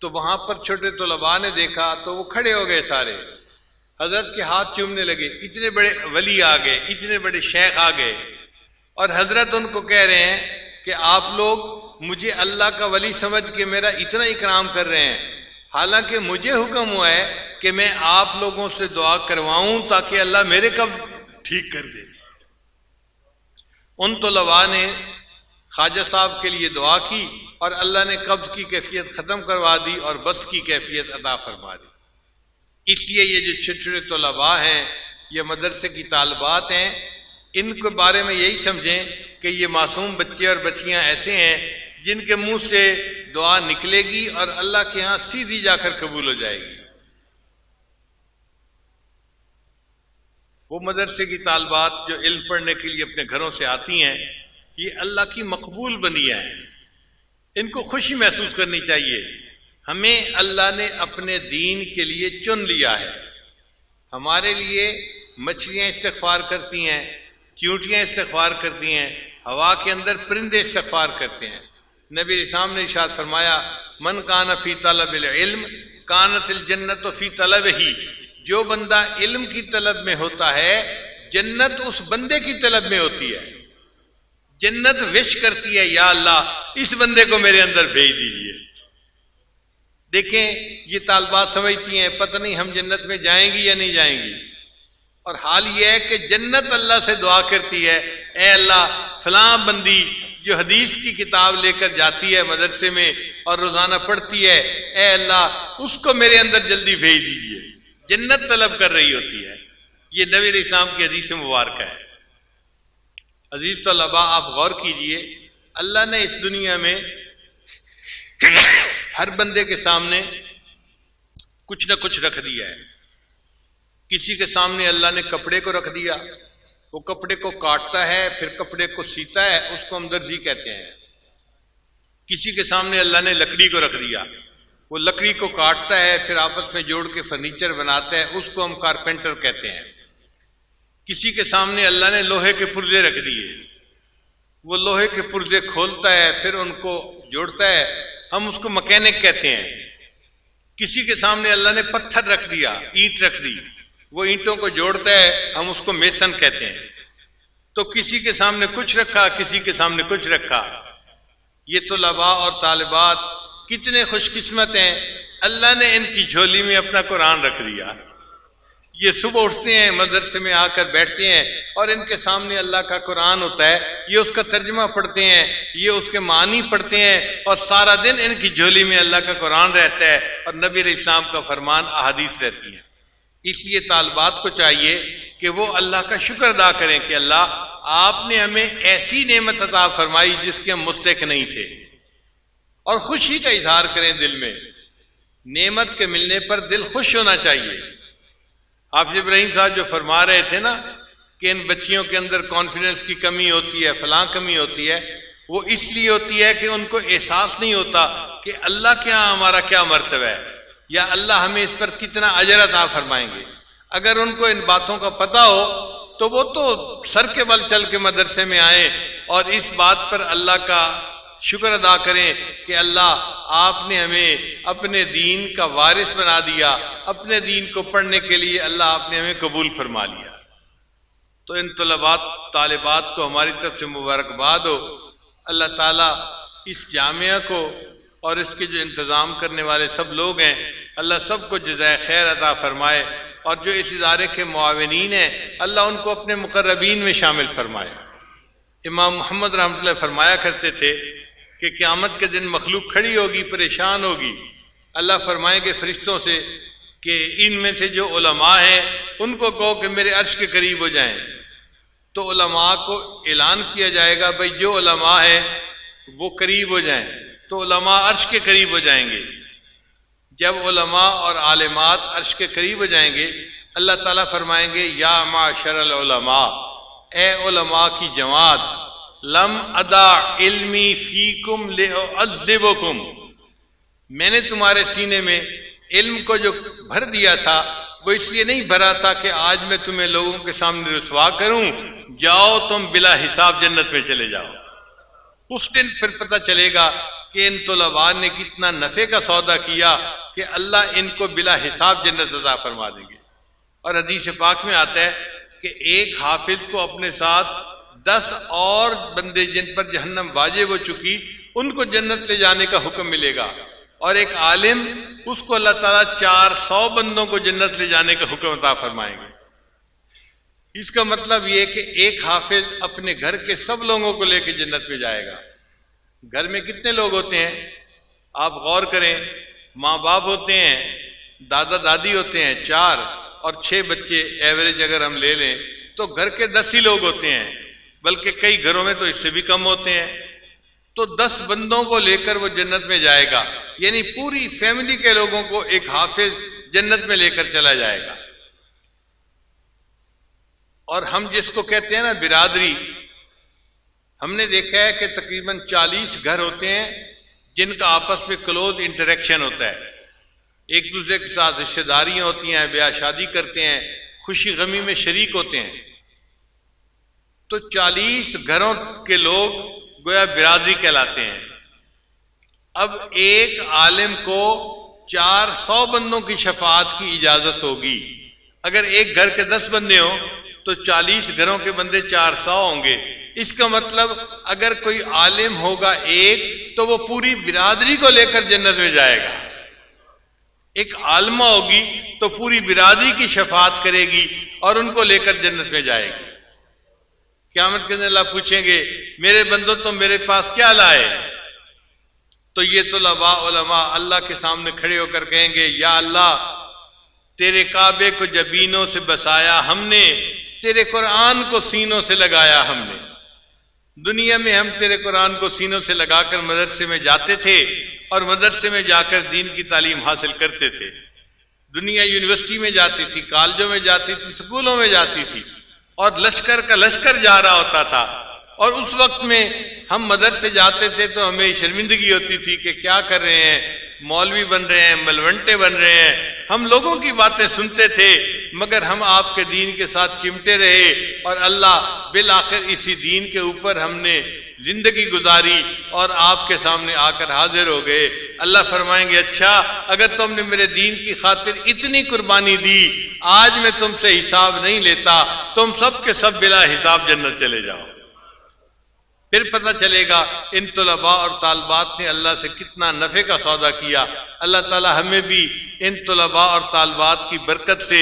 تو وہاں پر چھوٹے طلباء نے دیکھا تو وہ کھڑے ہو گئے سارے، حضرت کے ہاتھ چومنے لگے، اتنے بڑے ولی آ گئے، اتنے بڑے شیخ آ گئے، اور حضرت ان کو کہہ رہے ہیں کہ آپ لوگ مجھے اللہ کا ولی سمجھ کے میرا اتنا اکرام کر رہے ہیں، حالانکہ مجھے حکم ہوا ہے کہ میں آپ لوگوں سے دعا کرواؤں تاکہ اللہ میرے قبض ٹھیک کر دے۔ ان طلباء نے خواجہ صاحب کے لیے دعا کی اور اللہ نے قبض کی کیفیت ختم کروا دی اور بس کی کیفیت عطا فرما دی۔ اس لیے یہ جو چھوٹے چھوٹے طلباء ہیں، یہ مدرسے کی طالبات ہیں، ان کے بارے میں یہی سمجھیں کہ یہ معصوم بچے اور بچیاں ایسے ہیں جن کے منہ سے دعا نکلے گی اور اللہ کے ہاں سیدھی جا کر قبول ہو جائے گی۔ وہ مدرسے کی طالبات جو علم پڑھنے کے لیے اپنے گھروں سے آتی ہیں، یہ اللہ کی مقبول بندیاں ہیں، ان کو خوشی محسوس کرنی چاہیے۔ ہمیں اللہ نے اپنے دین کے لیے چن لیا ہے۔ ہمارے لیے مچھلیاں استغفار کرتی ہیں، چیونٹیاں استغفار کرتی ہیں، ہوا کے اندر پرندے استغفار کرتے ہیں۔ نبی علیہ السلام نے ارشاد فرمایا من کان فی طلب العلم کانت الجنت فی طلبہ، جو بندہ علم کی طلب میں ہوتا ہے جنت اس بندے کی طلب میں ہوتی ہے۔ جنت وش کرتی ہے یا اللہ اس بندے کو میرے اندر بھیج دیجیے۔ دیکھیں یہ طالبات سمجھتی ہیں پتہ نہیں ہم جنت میں جائیں گی یا نہیں جائیں گی، اور حال یہ ہے کہ جنت اللہ سے دعا کرتی ہے اے اللہ فلاں بندی جو حدیث کی کتاب لے کر جاتی ہے مدرسے میں اور روزانہ پڑھتی ہے، اے اللہ اس کو میرے اندر جلدی بھیج دیجیے۔ جنت طلب کر رہی ہوتی ہے. یہ نبی علیہ السلام کی حدیث مبارکہ ہے. عزیز طلباء آپ غور کیجئے، اللہ نے اس دنیا میں ہر بندے کے سامنے کچھ نہ کچھ رکھ دیا ہے. کسی کے سامنے اللہ نے کپڑے کو رکھ دیا، وہ کپڑے کو کاٹتا ہے پھر کپڑے کو سیتا ہے، اس کو ہم درزی کہتے ہیں. کسی کے سامنے اللہ نے لکڑی کو رکھ دیا، وہ لکڑی کو کاٹتا ہے پھر آپس میں جوڑ کے فرنیچر بناتا ہے، اس کو ہم کارپینٹر کہتے ہیں. کسی کے سامنے اللہ نے لوہے کے پرزے رکھ دیے، وہ لوہے کے پرزے کھولتا ہے پھر ان کو جوڑتا ہے، ہم اس کو مکینک کہتے ہیں. کسی کے سامنے اللہ نے پتھر رکھ دیا، اینٹ رکھ دی، وہ اینٹوں کو جوڑتا ہے، ہم اس کو میسن کہتے ہیں. تو کسی کے سامنے کچھ رکھا، کسی کے سامنے کچھ رکھا. یہ طلباء اور طالبات کتنے خوش قسمت ہیں، اللہ نے ان کی جھولی میں اپنا قرآن رکھ دیا. یہ صبح اٹھتے ہیں، مدرسے میں آ کر بیٹھتے ہیں اور ان کے سامنے اللہ کا قرآن ہوتا ہے، یہ اس کا ترجمہ پڑھتے ہیں، یہ اس کے معنی پڑھتے ہیں، اور سارا دن ان کی جھولی میں اللہ کا قرآن رہتا ہے اور نبی علیہ السلام کا فرمان احادیث رہتی ہیں. اس لیے طالبات کو چاہیے کہ وہ اللہ کا شکر ادا کریں کہ اللہ آپ نے ہمیں ایسی نعمت عطا فرمائی جس کے ہم مستحق نہیں تھے، اور خوشی کا اظہار کریں دل میں. نعمت کے ملنے پر دل خوش ہونا چاہیے. حافظ ابراہیم صاحب جو فرما رہے تھے نا کہ ان بچیوں کے اندر کانفیڈنس کی کمی ہوتی ہے، فلاں کمی ہوتی ہے، وہ اس لیے ہوتی ہے کہ ان کو احساس نہیں ہوتا کہ اللہ کے ہاں ہمارا کیا مرتبہ ہے، یا اللہ ہمیں اس پر کتنا اجر عطا فرمائیں گے. اگر ان کو ان باتوں کا پتہ ہو تو وہ تو سر کے بل چل کے مدرسے میں آئیں اور اس بات پر اللہ کا شکر ادا کریں کہ اللہ آپ نے ہمیں اپنے دین کا وارث بنا دیا، اپنے دین کو پڑھنے کے لیے اللہ آپ نے ہمیں قبول فرما لیا. تو ان طالبات کو ہماری طرف سے مبارکباد ہو. اللہ تعالیٰ اس جامعہ کو اور اس کے جو انتظام کرنے والے سب لوگ ہیں، اللہ سب کو جزائے خیر عطا فرمائے، اور جو اس ادارے کے معاونین ہیں اللہ ان کو اپنے مقربین میں شامل فرمائے. امام محمد رحمۃ اللہ فرمایا کرتے تھے کہ قیامت کے دن مخلوق کھڑی ہوگی، پریشان ہوگی. اللہ فرمائیں گے فرشتوں سے کہ ان میں سے جو علماء ہیں ان کو کہو کہ میرے عرش کے قریب ہو جائیں. تو علماء کو اعلان کیا جائے گا بھائی جو علماء ہیں وہ قریب ہو جائیں، تو علماء عرش کے قریب ہو جائیں گے. جب علماء اور عالمات عرش کے قریب ہو جائیں گے اللہ تعالیٰ فرمائیں گے یا معاشر العلماء، اے علماء کی جماعت، لم ادا علمی فیکم لأعذبکم، میں نے تمہارے سینے میں علم کو جو بھر دیا تھا وہ اس لیے نہیں بھرا تھا کہ آج میں تمہیں لوگوں کے سامنے رسوا کروں، جاؤ تم بلا حساب جنت میں چلے جاؤ. اس دن پھر پتہ چلے گا کہ ان طلباء نے کتنا نفع کا سودا کیا کہ اللہ ان کو بلا حساب جنت عطا فرما دیں گے. اور حدیث پاک میں آتا ہے کہ ایک حافظ کو اپنے ساتھ 10 اور بندے جن پر جہنم واجب ہو چکی ان کو جنت لے جانے کا حکم ملے گا، اور ایک عالم اس کو اللہ تعالیٰ 400 بندوں کو جنت لے جانے کا حکم عطا فرمائیں گے. اس کا مطلب یہ کہ ایک حافظ اپنے گھر کے سب لوگوں کو لے کے جنت میں جائے گا. گھر میں کتنے لوگ ہوتے ہیں آپ غور کریں، ماں باپ ہوتے ہیں، دادا دادی ہوتے ہیں 4 اور 6 بچے ایوریج اگر ہم لے لیں تو گھر کے 10 ہی لوگ ہوتے ہیں، بلکہ کئی گھروں میں تو اس سے بھی کم ہوتے ہیں. تو 10 بندوں کو لے کر وہ جنت میں جائے گا، یعنی پوری فیملی کے لوگوں کو ایک حافظ جنت میں لے کر چلا جائے گا. اور ہم جس کو کہتے ہیں نا برادری، ہم نے دیکھا ہے کہ تقریباً 40 گھر ہوتے ہیں جن کا آپس میں کلوز انٹریکشن ہوتا ہے، ایک دوسرے کے ساتھ رشتہ داریاں ہوتی ہیں، بیاہ شادی کرتے ہیں، خوشی غمی میں شریک ہوتے ہیں. تو 40 گھروں کے لوگ گویا برادری کہلاتے ہیں. اب ایک عالم کو 400 بندوں کی شفاعت کی اجازت ہوگی. اگر ایک گھر کے 10 بندے ہوں تو 40 گھروں کے بندے 400 ہوں گے. اس کا مطلب اگر کوئی عالم ہوگا ایک تو وہ پوری برادری کو لے کر جنت میں جائے گا. ایک عالمہ ہوگی تو پوری برادری کی شفاعت کرے گی اور ان کو لے کر جنت میں جائے گی. قیامت کے دن اللہ پوچھیں گے میرے بندو تم میرے پاس کیا لائے؟ تو یہ طلباء علماء اللہ کے سامنے کھڑے ہو کر کہیں گے یا اللہ تیرے کعبے کو جبینوں سے بسایا ہم نے، تیرے قرآن کو سینوں سے لگایا ہم نے۔ دنیا میں ہم تیرے قرآن کو سینوں سے لگا کر مدرسے میں جاتے تھے اور مدرسے میں جا کر دین کی تعلیم حاصل کرتے تھے۔ دنیا یونیورسٹی میں جاتی تھی، کالجوں میں جاتی تھی، اسکولوں میں جاتی تھی، اور لشکر کا لشکر جا رہا ہوتا تھا، اور اس وقت میں ہم مدرسے جاتے تھے تو ہمیں شرمندگی ہوتی تھی کہ کیا کر رہے ہیں، مولوی بن رہے ہیں، ملونٹے بن رہے ہیں۔ ہم لوگوں کی باتیں سنتے تھے مگر ہم آپ کے دین کے ساتھ چمٹے رہے، اور اللہ بالآخر اسی دین کے اوپر ہم نے زندگی گزاری اور آپ کے سامنے آ کر حاضر ہو گئے۔ اللہ فرمائیں گے اچھا اگر تم نے میرے دین کی خاطر اتنی قربانی دی، آج میں تم سے حساب نہیں لیتا، تم سب کے سب بلا حساب جنت چلے جاؤ۔ پھر پتہ چلے گا ان طلباء اور طالبات نے اللہ سے کتنا نفع کا سودا کیا۔ اللہ تعالی ہمیں بھی ان طلباء اور طالبات کی برکت سے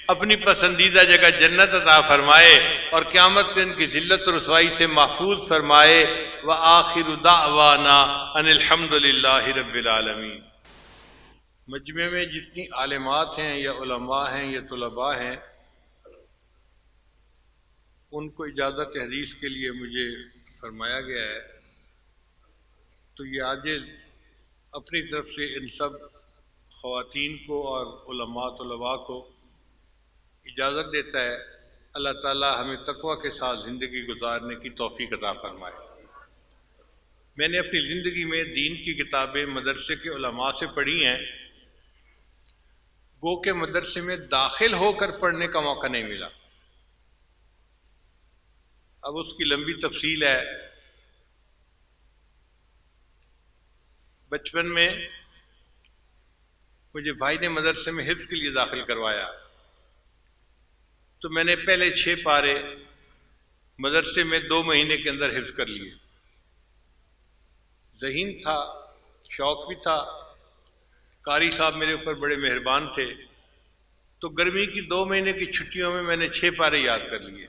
اپنی پسندیدہ جگہ جنت عطا فرمائے اور قیامت کے دن کی ذلت و رسوائی سے محفوظ فرمائے۔ وآخر دعوانا ان الحمد للہ رب العالمین۔ مجمع میں جتنی عالمات ہیں یا علماء ہیں یا طلباء ہیں، ان کو اجازت حدیث کے لیے مجھے فرمایا گیا ہے، تو یہ آج اپنی طرف سے ان سب خواتین کو اور علماء طلباء کو اجازت دیتا ہے۔ اللہ تعالی ہمیں تقوی کے ساتھ زندگی گزارنے کی توفیق عطا فرمائے۔ میں نے اپنی زندگی میں دین کی کتابیں مدرسے کے علماء سے پڑھی ہیں، گو کہ مدرسے میں داخل ہو کر پڑھنے کا موقع نہیں ملا۔ اب اس کی لمبی تفصیل ہے۔ بچپن میں مجھے بھائی نے مدرسے میں حفظ کے لیے داخل کروایا، تو میں نے پہلے 6 پارے مدرسے میں 2 مہینے کے اندر حفظ کر لیے۔ ذہین تھا، شوق بھی تھا، قاری صاحب میرے اوپر بڑے مہربان تھے، تو گرمی کی 2 مہینے کی چھٹیوں میں میں نے 6 پارے یاد کر لیے۔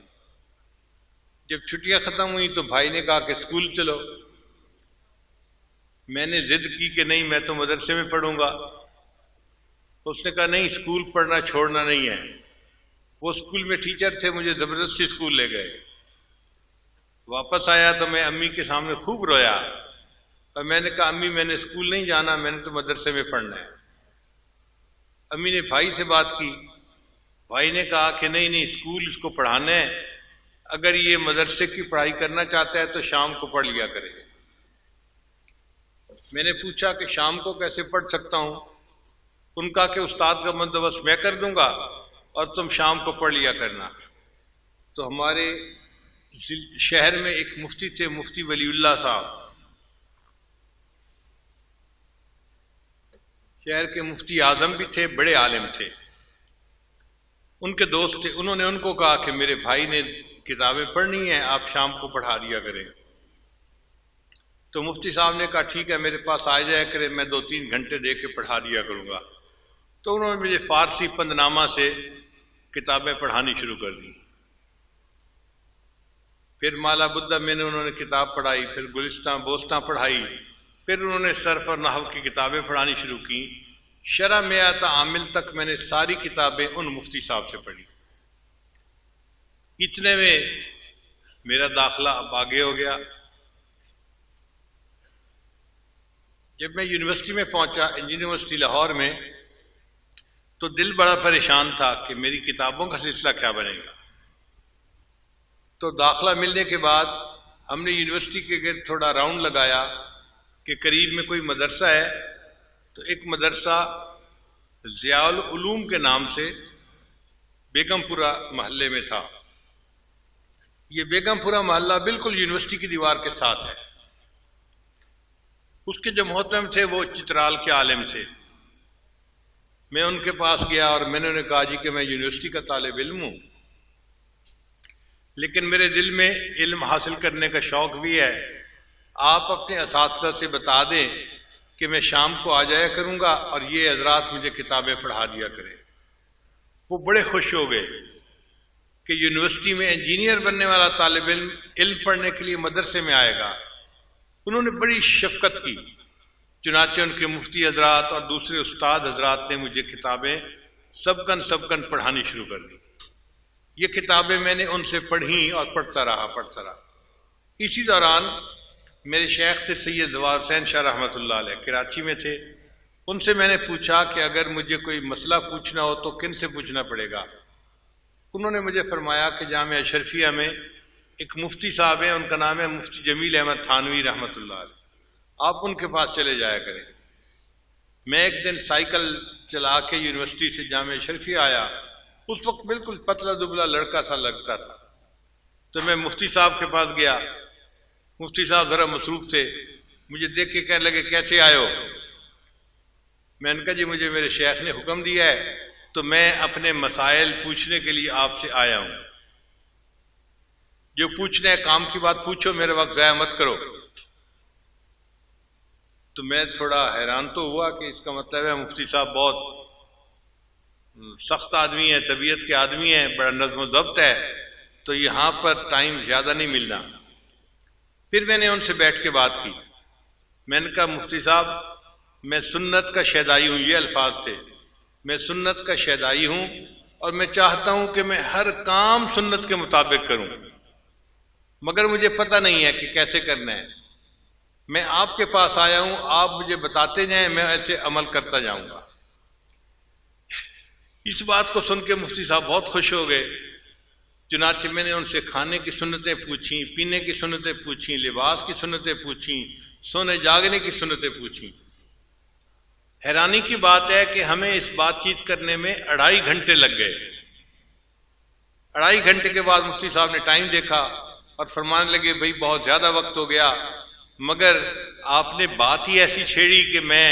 جب چھٹیاں ختم ہوئی تو بھائی نے کہا کہ اسکول چلو۔ میں نے ضد کی کہ نہیں میں تو مدرسے میں پڑھوں گا۔ اس نے کہا نہیں اسکول پڑھنا چھوڑنا نہیں ہے۔ وہ اسکول میں ٹیچر تھے، مجھے زبردستی اسکول لے گئے۔ واپس آیا تو میں امی کے سامنے خوب رویا، اور میں نے کہا امی میں نے اسکول نہیں جانا، میں نے تو مدرسے میں پڑھنا ہے۔ امی نے بھائی سے بات کی، بھائی نے کہا کہ نہیں اسکول اس کو پڑھانا ہے، اگر یہ مدرسے کی پڑھائی کرنا چاہتا ہے تو شام کو پڑھ لیا کرے۔ میں نے پوچھا کہ شام کو کیسے پڑھ سکتا ہوں؟ ان کا کہ استاد کا بندوبست میں کر دوں گا اور تم شام کو پڑھ لیا کرنا۔ تو ہمارے شہر میں ایک مفتی تھے، مفتی ولی اللہ صاحب، شہر کے مفتی اعظم بھی تھے، بڑے عالم تھے، ان کے دوست تھے۔ انہوں نے ان کو کہا کہ میرے بھائی نے کتابیں پڑھنی ہیں، آپ شام کو پڑھا دیا کریں۔ تو مفتی صاحب نے کہا ٹھیک ہے میرے پاس آ جایا کرے، میں 2-3 گھنٹے دے کے پڑھا دیا کروں گا۔ تو انہوں نے مجھے فارسی پندنامہ سے کتابیں پڑھانی شروع کر دی۔ پھر مالا بدہ میں نے انہوں نے کتاب پڑھائی، پھر گلستان بوستان پڑھائی، پھر انہوں نے صرف اور نحو کی کتابیں پڑھانی شروع کی۔ شرح میات عامل تک میں نے ساری کتابیں ان مفتی صاحب سے پڑھی۔ اتنے میں میرا داخلہ اب آگے ہو گیا۔ جب میں یونیورسٹی میں پہنچا، یونیورسٹی لاہور میں، تو دل بڑا پریشان تھا کہ میری کتابوں کا سلسلہ کیا بنے گا۔ تو داخلہ ملنے کے بعد ہم نے یونیورسٹی کے گرد تھوڑا راؤنڈ لگایا کہ قریب میں کوئی مدرسہ ہے، تو ایک مدرسہ ضیاء العلوم کے نام سے بیگم پورہ محلے میں تھا۔ یہ بیگم پورہ محلہ بالکل یونیورسٹی کی دیوار کے ساتھ ہے۔ اس کے جو محترم تھے وہ چترال کے عالم تھے۔ میں ان کے پاس گیا اور میں نے انہیں کہا جی کہ میں یونیورسٹی کا طالب علم ہوں، لیکن میرے دل میں علم حاصل کرنے کا شوق بھی ہے، آپ اپنے اساتذہ سے بتا دیں کہ میں شام کو آ جایا کروں گا اور یہ حضرات مجھے کتابیں پڑھا دیا کریں۔ وہ بڑے خوش ہو گئے کہ یونیورسٹی میں انجینئر بننے والا طالب علم پڑھنے کے لیے مدرسے میں آئے گا۔ انہوں نے بڑی شفقت کی، چنانچہ ان کے مفتی حضرات اور دوسرے استاد حضرات نے مجھے کتابیں سبکن پڑھانی شروع کر دی۔ یہ کتابیں میں نے ان سے پڑھی اور پڑھتا رہا۔ اسی دوران میرے شیخ تھے سید زوار حسین شاہ رحمۃ اللہ علیہ، کراچی میں تھے۔ ان سے میں نے پوچھا کہ اگر مجھے کوئی مسئلہ پوچھنا ہو تو کن سے پوچھنا پڑے گا؟ انہوں نے مجھے فرمایا کہ جامعہ اشرفیہ میں ایک مفتی صاحب ہیں، ان کا نام ہے مفتی جمیل احمد تھانوی رحمۃ اللہ علیہ، آپ ان کے پاس چلے جایا کریں۔ میں ایک دن سائیکل چلا کے یونیورسٹی سے جامعہ اشرفیہ آیا، اس وقت بالکل پتلا دبلا لڑکا سا لگتا تھا، تو میں مفتی صاحب کے پاس گیا۔ مفتی صاحب ذرا مصروف تھے، مجھے دیکھ کے کہنے لگے کیسے آئے ہو؟ میں نے کہا جی مجھے میرے شیخ نے حکم دیا ہے تو میں اپنے مسائل پوچھنے کے لیے آپ سے آیا ہوں، جو پوچھنا ہے کام کی بات پوچھو، میرے وقت ضائع مت کرو۔ تو میں تھوڑا حیران تو ہوا کہ اس کا مطلب ہے مفتی صاحب بہت سخت آدمی ہے، طبیعت کے آدمی ہیں، بڑا نظم و ضبط ہے، تو یہاں پر ٹائم زیادہ نہیں ملنا۔ پھر میں نے ان سے بیٹھ کے بات کی، میں نے کہا مفتی صاحب میں سنت کا شیدائی ہوں، یہ الفاظ تھے، میں سنت کا شیدائی ہوں اور میں چاہتا ہوں کہ میں ہر کام سنت کے مطابق کروں، مگر مجھے پتہ نہیں ہے کہ کیسے کرنا ہے۔ میں آپ کے پاس آیا ہوں، آپ مجھے بتاتے جائیں، میں ایسے عمل کرتا جاؤں گا۔ اس بات کو سن کے مفتی صاحب بہت خوش ہو گئے۔ چنانچہ میں نے ان سے کھانے کی سنتیں پوچھیں، پینے کی سنتیں پوچھیں، لباس کی سنتیں پوچھیں، سونے جاگنے کی سنتیں پوچھیں۔ حیرانی کی بات ہے کہ ہمیں اس بات چیت کرنے میں 2.5 گھنٹے لگ گئے۔ 2.5 گھنٹے کے بعد مفتی صاحب نے ٹائم دیکھا اور فرمانے لگے بھئی بہت زیادہ وقت ہو گیا، مگر آپ نے بات ہی ایسی چھیڑی کہ میں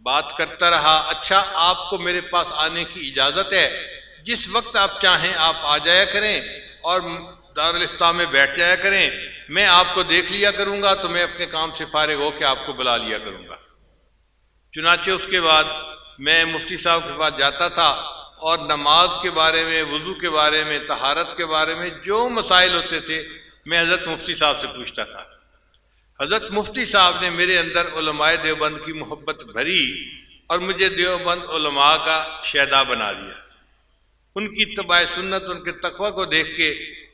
بات کرتا رہا۔ اچھا آپ کو میرے پاس آنے کی اجازت ہے، جس وقت آپ چاہیں آپ آ جایا کریں اور دارالفتاح میں بیٹھ جایا کریں، میں آپ کو دیکھ لیا کروں گا تو میں اپنے کام سے فارغ ہو کے آپ کو بلا لیا کروں گا۔ چنانچہ اس کے بعد میں مفتی صاحب کے پاس جاتا تھا اور نماز کے بارے میں، وضو کے بارے میں، طہارت کے بارے میں جو مسائل ہوتے تھے میں حضرت مفتی صاحب سے پوچھتا تھا۔ حضرت مفتی صاحب نے میرے اندر علماء دیوبند کی محبت بھری اور مجھے دیوبند علماء کا شیدا بنا دیا۔ ان کی اتباع سنت، ان کے تقوی کو دیکھ کے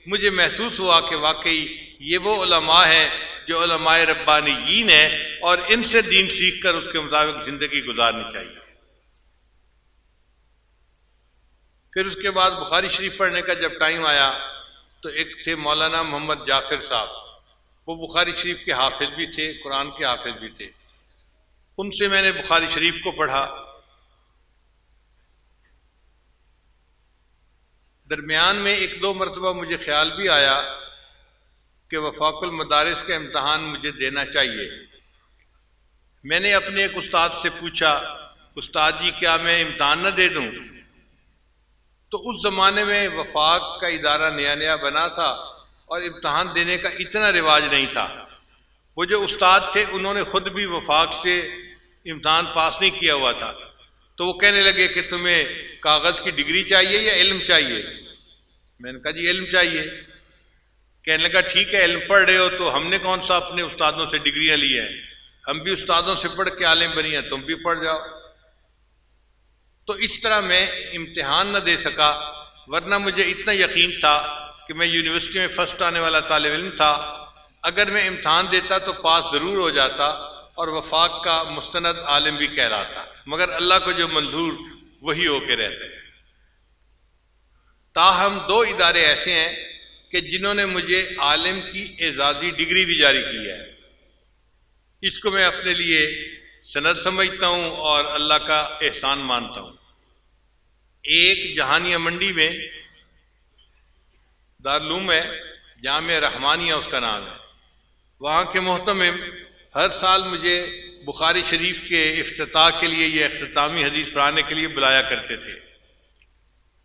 مجھے محسوس ہوا کہ واقعی یہ وہ علماء ہیں جو علماء ربانیین ہیں اور ان سے دین سیکھ کر اس کے مطابق زندگی گزارنی چاہیے۔ پھر اس کے بعد بخاری شریف پڑھنے کا جب ٹائم آیا تو ایک تھے مولانا محمد جعفر صاحب، وہ بخاری شریف کے حافظ بھی تھے، قرآن کے حافظ بھی تھے۔ ان سے میں نے بخاری شریف کو پڑھا۔ درمیان میں 1-2 مرتبہ مجھے خیال بھی آیا کہ وفاق المدارس کا امتحان مجھے دینا چاہیے۔ میں نے اپنے ایک استاد سے پوچھا، استاد جی کیا میں امتحان نہ دے دوں؟ تو اس زمانے میں وفاق کا ادارہ نیا بنا تھا اور امتحان دینے کا اتنا رواج نہیں تھا۔ وہ جو استاد تھے انہوں نے خود بھی وفاق سے امتحان پاس نہیں کیا ہوا تھا، تو وہ کہنے لگے کہ تمہیں کاغذ کی ڈگری چاہیے یا علم چاہیے؟ میں نے کہا جی علم چاہیے۔ کہنے لگا ٹھیک ہے، علم پڑھ رہے ہو تو ہم نے کون سا اپنے استادوں سے ڈگریاں لی ہیں، ہم بھی استادوں سے پڑھ کے عالم بنی ہیں، تم بھی پڑھ جاؤ۔ تو اس طرح میں امتحان نہ دے سکا، ورنہ مجھے اتنا یقین تھا کہ میں یونیورسٹی میں فرسٹ آنے والا طالب علم تھا، اگر میں امتحان دیتا تو پاس ضرور ہو جاتا اور وفاق کا مستند عالم بھی کہلاتا، مگر اللہ کو جو منظور وہی ہو کے رہتے ہیں۔ تاہم 2 ادارے ایسے ہیں کہ جنہوں نے مجھے عالم کی اعزازی ڈگری بھی جاری کی ہے، اس کو میں اپنے لیے سند سمجھتا ہوں اور اللہ کا احسان مانتا ہوں۔ ایک جہانیہ منڈی میں دارالعلوم ہے، جامعہ رحمانیہ اس کا نام ہے، وہاں کے محتمم ہر سال مجھے بخاری شریف کے افتتاح کے لیے یہ اختتامی حدیث پڑھانے کے لیے بلایا کرتے تھے۔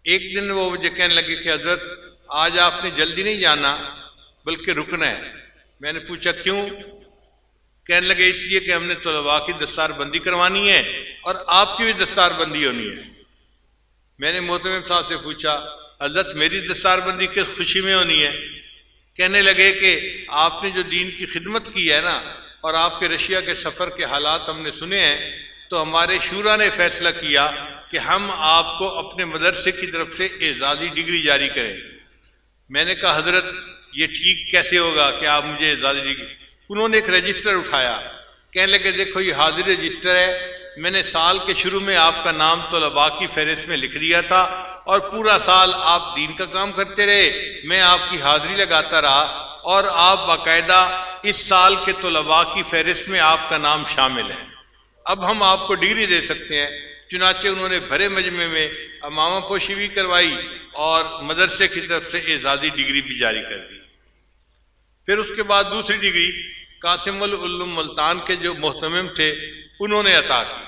ایک دن وہ مجھے کہنے لگے کہ حضرت آج آپ نے جلدی نہیں جانا بلکہ رکنا ہے۔ میں نے پوچھا کیوں؟ کہنے لگے اس لیے کہ ہم نے طلباء کی دستار بندی کروانی ہے اور آپ کی بھی دستار بندی ہونی ہے۔ میں نے محتمم صاحب سے پوچھا حضرت میری دستار بندی کس خوشی میں ہونی ہے؟ کہنے لگے کہ آپ نے جو دین کی خدمت کی ہے نا، اور آپ کے رشیا کے سفر کے حالات ہم نے سنے ہیں، تو ہمارے شورا نے فیصلہ کیا کہ ہم آپ کو اپنے مدرسے کی طرف سے اعزازی ڈگری جاری کریں۔ میں نے کہا حضرت یہ ٹھیک کیسے ہوگا کہ آپ مجھے اعزازی ڈگری؟ انہوں نے ایک رجسٹر اٹھایا، کہنے لگے دیکھو یہ حاضر رجسٹر ہے، میں نے سال کے شروع میں آپ کا نام طلباء کی فہرست میں لکھ دیا تھا اور پورا سال آپ دین کا کام کرتے رہے، میں آپ کی حاضری لگاتا رہا اور آپ باقاعدہ اس سال کے طلباء کی فہرست میں آپ کا نام شامل ہے، اب ہم آپ کو ڈگری دے سکتے ہیں۔ چنانچہ انہوں نے بھرے مجمع میں امامہ پوشی بھی کروائی اور مدرسے کی طرف سے اعزازی ڈگری بھی جاری کر دی۔ پھر اس کے بعد دوسری ڈگری قاسم العلوم ملتان کے جو محتمم تھے انہوں نے عطا کی۔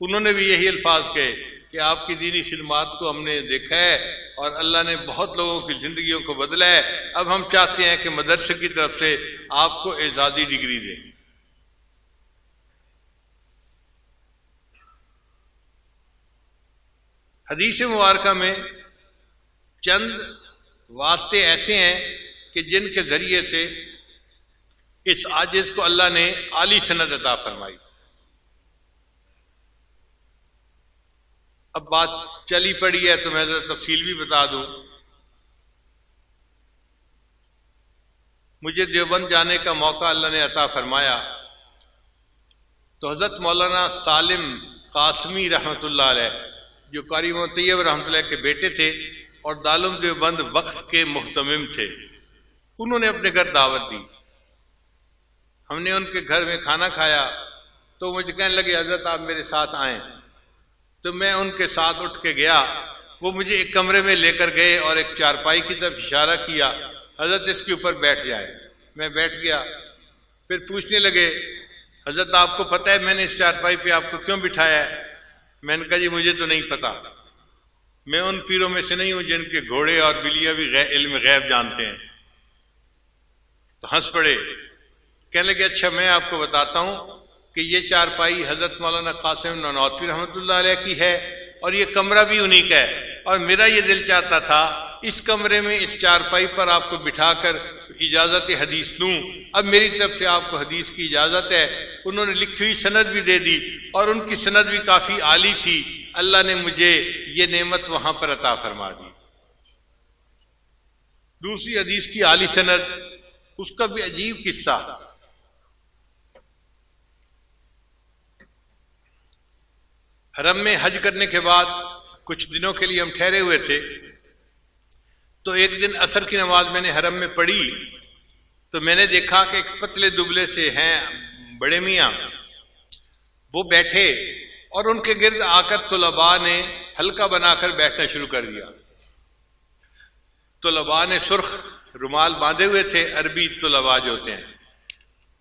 انہوں نے بھی یہی الفاظ کہے کہ آپ کی دینی خدمات کو ہم نے دیکھا ہے اور اللہ نے بہت لوگوں کی زندگیوں کو بدلا ہے، اب ہم چاہتے ہیں کہ مدرسے کی طرف سے آپ کو اعزازی ڈگری دیں۔ حدیث مبارکہ میں چند واسطے ایسے ہیں کہ جن کے ذریعے سے اس عاجز کو اللہ نے عالی سند عطا فرمائی۔ اب بات چلی پڑی ہے تو میں ذرا تفصیل بھی بتا دوں۔ مجھے دیوبند جانے کا موقع اللہ نے عطا فرمایا تو حضرت مولانا سالم قاسمی رحمۃ اللہ علیہ جو قاری طیب رحمۃ اللہ کے بیٹے تھے اور دارالعلوم دیوبند وقف کے محتمم تھے، انہوں نے اپنے گھر دعوت دی۔ ہم نے ان کے گھر میں کھانا کھایا تو مجھے کہنے لگے حضرت آپ میرے ساتھ آئیں، تو میں ان کے ساتھ اٹھ کے گیا۔ وہ مجھے ایک کمرے میں لے کر گئے اور ایک چارپائی کی طرف اشارہ کیا، حضرت اس کے اوپر بیٹھ جائے۔ میں بیٹھ گیا، پھر پوچھنے لگے حضرت آپ کو پتہ ہے میں نے اس چارپائی پہ آپ کو کیوں بٹھایا ہے؟ میں نے کہا جی مجھے تو نہیں پتا، میں ان پیروں میں سے نہیں ہوں جن کے گھوڑے اور بلیاں بھی علم غیب جانتے ہیں۔ تو ہنس پڑے، کہنے لگے اچھا میں آپ کو بتاتا ہوں کہ یہ چارپائی حضرت مولانا قاسم نانوتوی رحمۃ اللہ علیہ کی ہے اور یہ کمرہ بھی انہی کا ہے، اور میرا یہ دل چاہتا تھا اس کمرے میں اس چارپائی پر آپ کو بٹھا کر اجازت حدیث لوں۔ اب میری طرف سے آپ کو حدیث کی اجازت ہے۔ انہوں نے لکھی ہوئی سند بھی دے دی اور ان کی سند بھی کافی عالی تھی، اللہ نے مجھے یہ نعمت وہاں پر عطا فرما دی۔ دوسری حدیث کی عالی سند، اس کا بھی عجیب قصہ۔ حرم میں حج کرنے کے بعد کچھ دنوں کے لیے ہم ٹھہرے ہوئے تھے، تو ایک دن عصر کی نماز میں نے حرم میں پڑھی تو میں نے دیکھا کہ ایک پتلے دبلے سے ہیں بڑے میاں، وہ بیٹھے اور ان کے گرد آ کر طلباء نے حلقہ بنا کر بیٹھنا شروع کر دیا۔ طلباء نے سرخ رومال باندھے ہوئے تھے، عربی طلباء جو ہوتے ہیں،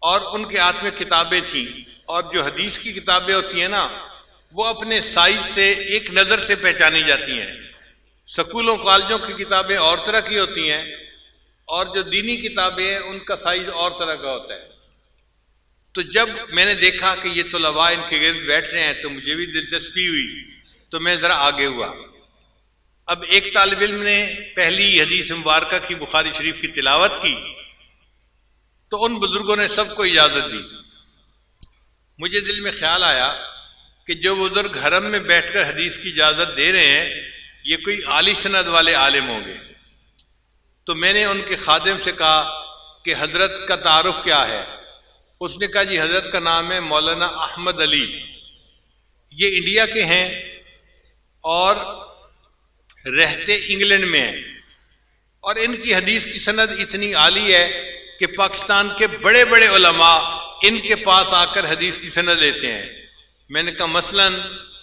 اور ان کے ہاتھ میں کتابیں تھیں، اور جو حدیث کی کتابیں ہوتی ہیں نا وہ اپنے سائز سے ایک نظر سے پہچانی جاتی ہیں۔ سکولوں کالجوں کی کتابیں اور طرح کی ہوتی ہیں اور جو دینی کتابیں ہیں ان کا سائز اور طرح کا ہوتا ہے۔ تو جب میں نے دیکھا کہ یہ طلباء ان کے گرد بیٹھ رہے ہیں تو مجھے بھی دلچسپی ہوئی، تو میں ذرا آگے ہوا۔ اب ایک طالب علم نے پہلی حدیث مبارکہ کی بخاری شریف کی تلاوت کی تو ان بزرگوں نے سب کو اجازت دی۔ مجھے دل میں خیال آیا کہ جو بزرگ حرم میں بیٹھ کر حدیث کی اجازت دے رہے ہیں یہ کوئی عالی سند والے عالم ہوں گے، تو میں نے ان کے خادم سے کہا کہ حضرت کا تعارف کیا ہے؟ اس نے کہا جی حضرت کا نام ہے مولانا احمد علی، یہ انڈیا کے ہیں اور رہتے انگلینڈ میں ہیں، اور ان کی حدیث کی سند اتنی عالی ہے کہ پاکستان کے بڑے بڑے علماء ان کے پاس آ کر حدیث کی سند لیتے ہیں۔ میں نے کہا مثلاً؟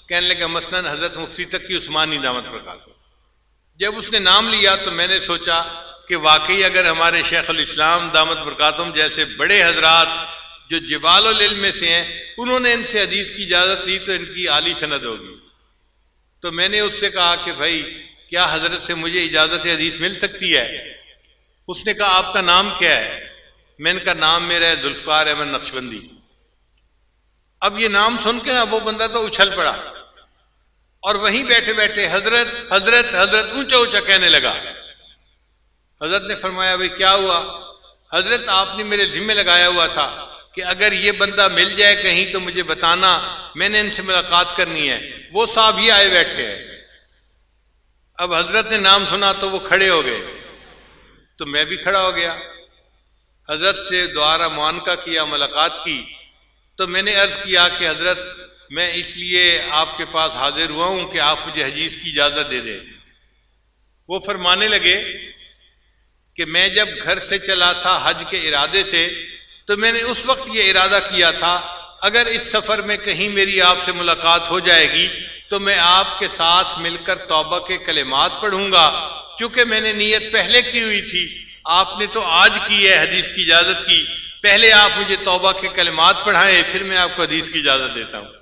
کہنے لگا مثلاً حضرت مفتی تقی عثمانی دامت برکاتہ۔ جب اس نے نام لیا تو میں نے سوچا کہ واقعی اگر ہمارے شیخ الاسلام دامت برکاتہم جیسے بڑے حضرات جو جبال العلم میں سے ہیں انہوں نے ان سے حدیث کی اجازت لی تو ان کی عالی سند ہوگی۔ تو میں نے اس سے کہا کہ بھائی کیا حضرت سے مجھے اجازت حدیث مل سکتی ہے؟ اس نے کہا آپ کا نام کیا ہے؟ میں نے کہا نام میرا ہے ذوالفقار احمد نقشبندی۔ اب یہ نام سن کے نا وہ بندہ تو اچھل پڑا اور وہیں بیٹھے بیٹھے حضرت حضرت حضرت اونچا اونچا کہنے لگا۔ حضرت نے فرمایا بھائی کیا ہوا؟ حضرت آپ نے میرے ذمہ لگایا ہوا تھا کہ اگر یہ بندہ مل جائے کہیں تو مجھے بتانا میں نے ان سے ملاقات کرنی ہے. وہ صاحب یہ آئے بیٹھے ہیں. اب حضرت نے نام سنا تو وہ کھڑے ہو گئے, تو میں بھی کھڑا ہو گیا. حضرت سے دوبارہ معانقہ کیا, ملاقات کی. تو میں نے عرض کیا کہ حضرت میں اس لیے آپ کے پاس حاضر ہوا ہوں کہ آپ مجھے حدیث کی اجازت دے دیں. وہ فرمانے لگے کہ میں جب گھر سے چلا تھا حج کے ارادے سے تو میں نے اس وقت یہ ارادہ کیا تھا اگر اس سفر میں کہیں میری آپ سے ملاقات ہو جائے گی تو میں آپ کے ساتھ مل کر توبہ کے کلمات پڑھوں گا, کیونکہ میں نے نیت پہلے کی ہوئی تھی. آپ نے تو آج کی ہے حدیث کی اجازت کی, پہلے آپ مجھے توبہ کے کلمات پڑھائیں, پھر میں آپ کو حدیث کی اجازت دیتا ہوں.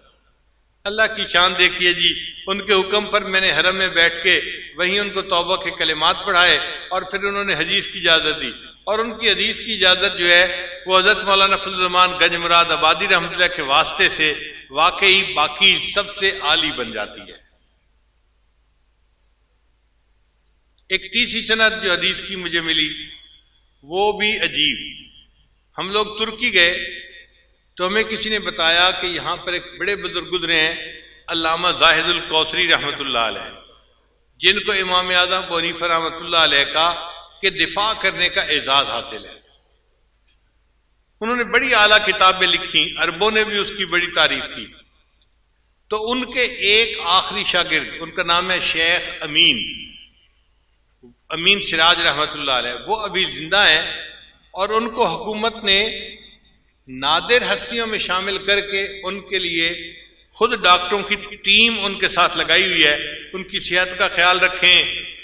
اللہ کی شان دیکھیے جی, ان کے حکم پر میں نے حرم میں بیٹھ کے وہیں ان کو توبہ کے کلمات پڑھائے اور پھر انہوں نے حدیث کی اجازت دی. اور ان کی حدیث کی اجازت جو ہے وہ حضرت مولانا فضل الرحمان گنج مراد آبادی رحمۃ اللہ کے واسطے سے واقعی باقی سب سے عالی بن جاتی ہے. ایک تیسری سند جو حدیث کی مجھے ملی وہ بھی عجیب. ہم لوگ ترکی گئے تو ہمیں کسی نے بتایا کہ یہاں پر ایک بڑے بزرگ گزرے ہیں علامہ زاہد الکوثری رحمۃ اللہ علیہ, جن کو امام اعظم ابو حنیفہ رحمۃ اللہ علیہ کا کہ دفاع کرنے کا اعزاز حاصل ہے. انہوں نے بڑی اعلیٰ کتابیں لکھی, عربوں نے بھی اس کی بڑی تعریف کی. تو ان کے ایک آخری شاگرد, ان کا نام ہے شیخ امین سراج رحمۃ اللہ علیہ, وہ ابھی زندہ ہیں اور ان کو حکومت نے نادر ہستیوں میں شامل کر کے ان کے لیے خود ڈاکٹروں کی ٹیم ان کے ساتھ لگائی ہوئی ہے, ان کی صحت کا خیال رکھیں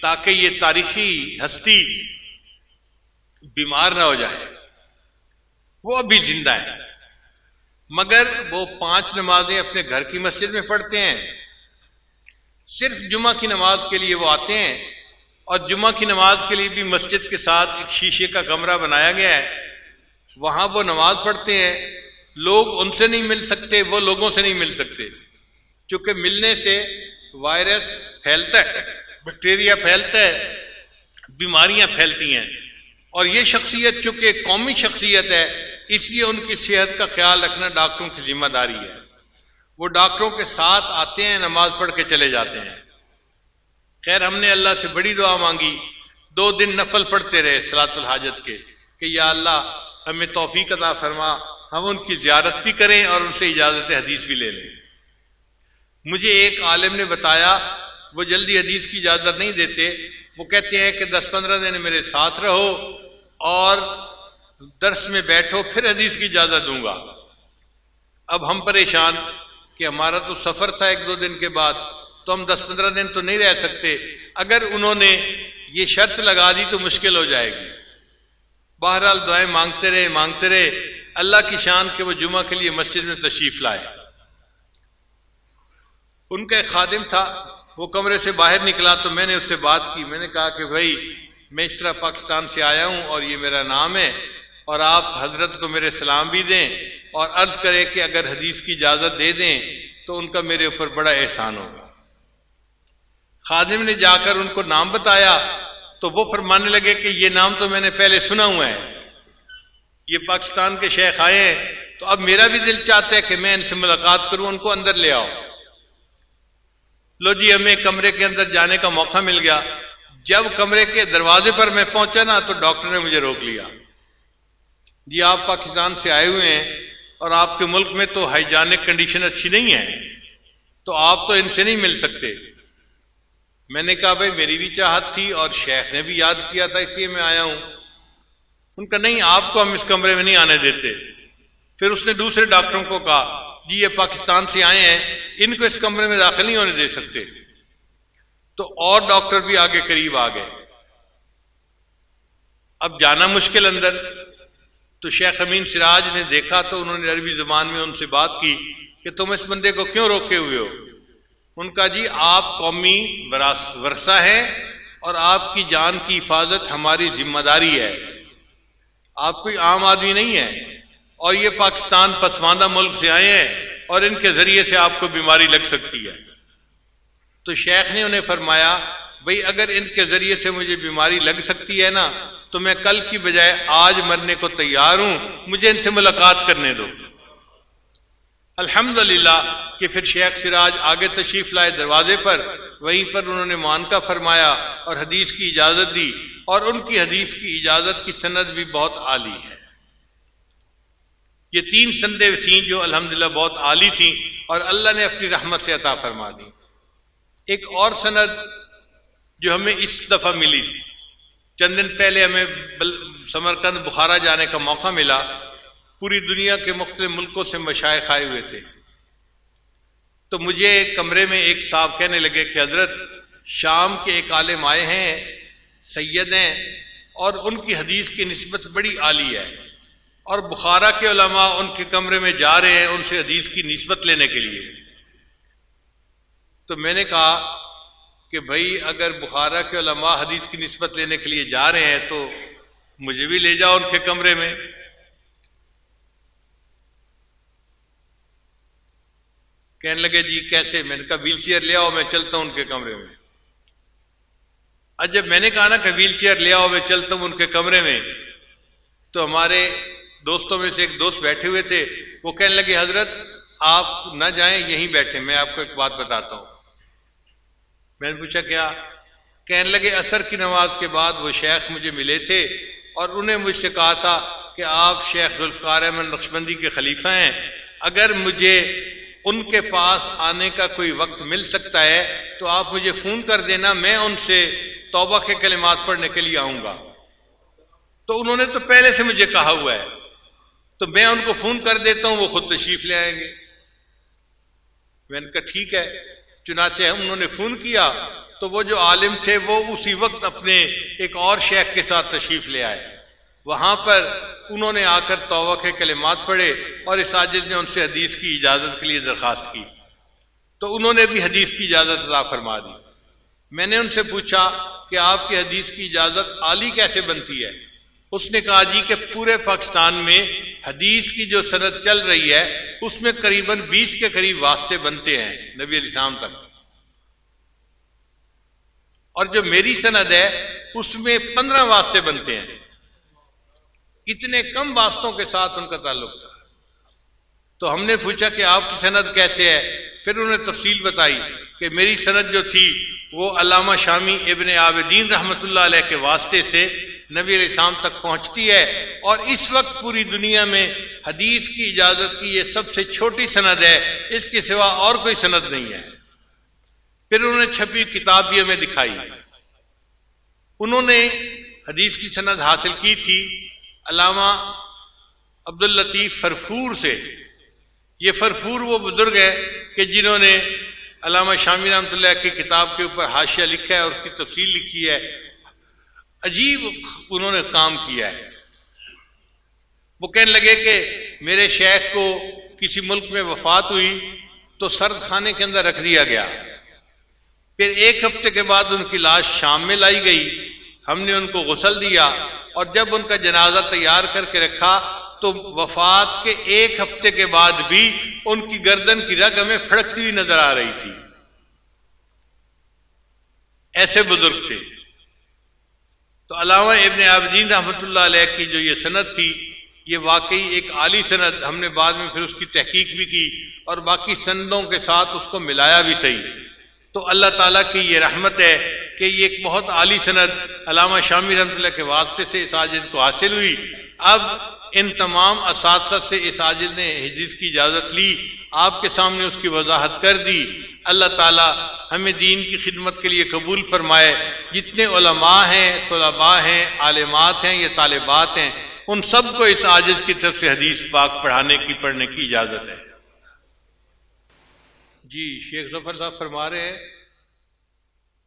تاکہ یہ تاریخی ہستی بیمار نہ ہو جائے. وہ ابھی زندہ ہیں مگر وہ 5 نمازیں اپنے گھر کی مسجد میں پڑھتے ہیں. صرف جمعہ کی نماز کے لیے وہ آتے ہیں, اور جمعہ کی نماز کے لیے بھی مسجد کے ساتھ ایک شیشے کا کمرہ بنایا گیا ہے, وہاں وہ نماز پڑھتے ہیں. لوگ ان سے نہیں مل سکتے, وہ لوگوں سے نہیں مل سکتے, کیونکہ ملنے سے وائرس پھیلتا ہے, بیکٹیریا پھیلتا ہے, بیماریاں پھیلتی ہیں. اور یہ شخصیت چونکہ قومی شخصیت ہے اس لیے ان کی صحت کا خیال رکھنا ڈاکٹروں کی ذمہ داری ہے. وہ ڈاکٹروں کے ساتھ آتے ہیں, نماز پڑھ کے چلے جاتے ہیں. خیر ہم نے اللہ سے بڑی دعا مانگی, 2 دن نفل پڑھتے رہے صلاۃ الحاجت کے کہ یا اللہ ہمیں توفیق عطا فرما, ہم ان کی زیارت بھی کریں اور ان سے اجازت حدیث بھی لے لیں. مجھے ایک عالم نے بتایا وہ جلدی حدیث کی اجازت نہیں دیتے, وہ کہتے ہیں کہ 10-15 دن میرے ساتھ رہو اور درس میں بیٹھو پھر حدیث کی اجازت دوں گا. اب ہم پریشان کہ ہمارا تو سفر تھا 1-2 دن کے بعد, تو ہم 10-15 دن تو نہیں رہ سکتے. اگر انہوں نے یہ شرط لگا دی تو مشکل ہو جائے گی. بہرحال دعائیں مانگتے رہے, اللہ کی شان کہ وہ جمعہ کے لیے مسجد میں تشریف لائے. ان کا ایک خادم تھا, وہ کمرے سے باہر نکلا تو میں نے اس سے بات کی. میں نے کہا کہ بھائی میں اس طرح پاکستان سے آیا ہوں اور یہ میرا نام ہے, اور آپ حضرت کو میرے سلام بھی دیں اور عرض کریں کہ اگر حدیث کی اجازت دے دیں تو ان کا میرے اوپر بڑا احسان ہوگا. خادم نے جا کر ان کو نام بتایا تو وہ فرمانے لگے کہ یہ نام تو میں نے پہلے سنا ہوا ہے, یہ پاکستان کے شیخ آئے ہیں, تو اب میرا بھی دل چاہتا ہے کہ میں ان سے ملاقات کروں, ان کو اندر لے آؤ. لو جی ہمیں کمرے کے اندر جانے کا موقع مل گیا. جب کمرے کے دروازے پر میں پہنچا نا تو ڈاکٹر نے مجھے روک لیا. جی آپ پاکستان سے آئے ہوئے ہیں اور آپ کے ملک میں تو ہائیجینک کنڈیشن اچھی نہیں ہے, تو آپ تو ان سے نہیں مل سکتے. میں نے کہا بھائی میری بھی چاہت تھی اور شیخ نے بھی یاد کیا تھا اس لیے میں آیا ہوں. ان کا نہیں, آپ کو ہم اس کمرے میں نہیں آنے دیتے. پھر اس نے دوسرے ڈاکٹروں کو کہا جی یہ پاکستان سے آئے ہیں, ان کو اس کمرے میں داخل نہیں ہونے دے سکتے. تو اور ڈاکٹر بھی آگے قریب آ گئے. اب جانا مشکل اندر. تو شیخ امین سراج نے دیکھا تو انہوں نے عربی زبان میں ان سے بات کی کہ تم اس بندے کو کیوں روکے ہوئے ہو. ان کا جی آپ قومی ورثہ ہیں اور آپ کی جان کی حفاظت ہماری ذمہ داری ہے. آپ کوئی عام آدمی نہیں ہے اور یہ پاکستان پسماندہ ملک سے آئے ہیں اور ان کے ذریعے سے آپ کو بیماری لگ سکتی ہے. تو شیخ نے انہیں فرمایا بھئی اگر ان کے ذریعے سے مجھے بیماری لگ سکتی ہے نا تو میں کل کی بجائے آج مرنے کو تیار ہوں, مجھے ان سے ملاقات کرنے دو. الحمدللہ کہ پھر شیخ سراج آگے تشریف لائے دروازے پر، وہیں پر انہوں نے معانقہ فرمایا اور حدیث کی اجازت دی، اور ان کی حدیث کی اجازت کی سند بھی بہت عالی ہے۔ یہ 3 سندیں تھیں جو الحمدللہ بہت عالی تھیں اور اللہ نے اپنی رحمت سے عطا فرما دی۔ ایک اور سند جو ہمیں اس دفعہ ملی، چند دن پہلے ہمیں سمرقند بخارا جانے کا موقع ملا، پوری دنیا کے مختلف ملکوں سے مشائخ آئے ہوئے تھے، تو مجھے کمرے میں ایک صاحب کہنے لگے کہ حضرت شام کے ایک عالم آئے ہیں، سید ہیں، اور ان کی حدیث کی نسبت بڑی عالی ہے، اور بخارا کے علماء ان کے کمرے میں جا رہے ہیں ان سے حدیث کی نسبت لینے کے لیے۔ تو میں نے کہا کہ بھائی اگر بخارا کے علماء حدیث کی نسبت لینے کے لیے جا رہے ہیں تو مجھے بھی لے جاؤ ان کے کمرے میں۔ کہنے لگے جی کیسے؟ میں نے کہا ویل چیئر لے آؤ، میں چلتا ہوں ان کے کمرے میں۔ جب میں نے کہا نا کہ ویل چیئر لے آؤ میں چلتا ہوں ان کے کمرے میں، تو ہمارے دوستوں میں سے ایک دوست بیٹھے ہوئے تھے، وہ کہنے لگے حضرت آپ نہ جائیں، یہیں بیٹھیں، میں آپ کو ایک بات بتاتا ہوں۔ میں نے پوچھا کیا؟ کہنے لگے عصر کی نماز کے بعد وہ شیخ مجھے ملے تھے اور انہیں مجھ سے کہا تھا کہ آپ شیخ ذوالفقار احمد نقشبندی کے خلیفہ ہیں، اگر مجھے ان کے پاس آنے کا کوئی وقت مل سکتا ہے تو آپ مجھے فون کر دینا، میں ان سے توبہ کے کلمات پڑھنے کے لیے آؤں گا۔ تو انہوں نے تو پہلے سے مجھے کہا ہوا ہے، تو میں ان کو فون کر دیتا ہوں، وہ خود تشریف لے آئیں گے۔ میں نے کہا ٹھیک ہے۔ چنانچہ انہوں نے فون کیا تو وہ جو عالم تھے وہ اسی وقت اپنے ایک اور شیخ کے ساتھ تشریف لے آئے، وہاں پر انہوں نے آ کر توبہ کے کلمات پڑھے اور اس عاجز نے ان سے حدیث کی اجازت کے لیے درخواست کی، تو انہوں نے بھی حدیث کی اجازت عطا فرما دی۔ میں نے ان سے پوچھا کہ آپ کی حدیث کی اجازت عالی کیسے بنتی ہے؟ اس نے کہا جی کہ پورے پاکستان میں حدیث کی جو سند چل رہی ہے اس میں قریباً 20 کے قریب واسطے بنتے ہیں نبی علیہ السلام تک، اور جو میری سند ہے اس میں 15 واسطے بنتے ہیں۔ اتنے کم واسطوں کے ساتھ ان کا تعلق تھا۔ تو ہم نے پوچھا کہ آپ کی سند کیسے ہے؟ پھر انہوں نے تفصیل بتائی کہ میری سند جو تھی وہ علامہ شامی ابن عابدین رحمۃ اللہ علیہ کے واسطے سے نبی علیہ السلام تک پہنچتی ہے، اور اس وقت پوری دنیا میں حدیث کی اجازت کی یہ سب سے چھوٹی سند ہے، اس کے سوا اور کوئی سند نہیں ہے۔ پھر انہوں نے چھپی کتاب بھی ہمیں دکھائی، انہوں نے حدیث کی سند حاصل کی تھی علامہ عبداللطیف فرفور سے۔ یہ فرفور وہ بزرگ ہے کہ جنہوں نے علامہ شامی رحمۃ اللہ کی کتاب کے اوپر حاشیہ لکھا ہے اور اس کی تفصیل لکھی ہے، عجیب انہوں نے کام کیا ہے۔ وہ کہنے لگے کہ میرے شیخ کو کسی ملک میں وفات ہوئی تو سرد خانے کے اندر رکھ دیا گیا، پھر 1 ہفتے کے بعد ان کی لاش شام میں لائی گئی، ہم نے ان کو غسل دیا، اور جب ان کا جنازہ تیار کر کے رکھا تو وفات کے 1 ہفتے کے بعد بھی ان کی گردن کی رگ ہمیں پھڑکتی ہوئی نظر آ رہی تھی۔ ایسے بزرگ تھے۔ تو علامہ ابن عابدین رحمۃ اللہ علیہ کی جو یہ سند تھی یہ واقعی ایک عالی سند، ہم نے بعد میں پھر اس کی تحقیق بھی کی اور باقی سندوں کے ساتھ اس کو ملایا بھی صحیح۔ تو اللہ تعالیٰ کی یہ رحمت ہے کہ یہ ایک بہت عالی سند علامہ شامی رحمۃ اللہ کے واسطے سے اس عاجز کو حاصل ہوئی۔ اب ان تمام اساتذہ سے اس عاجز نے حدیث کی اجازت لی، آپ کے سامنے اس کی وضاحت کر دی۔ اللہ تعالیٰ ہمیں دین کی خدمت کے لیے قبول فرمائے۔ جتنے علماء ہیں، طلباء ہیں، عالمات ہیں یا طالبات ہیں، ان سب کو اس عاجز کی طرف سے حدیث پاک پڑھنے کی اجازت ہے۔ جی شیخ ظفر صاحب فرما رہے ہیں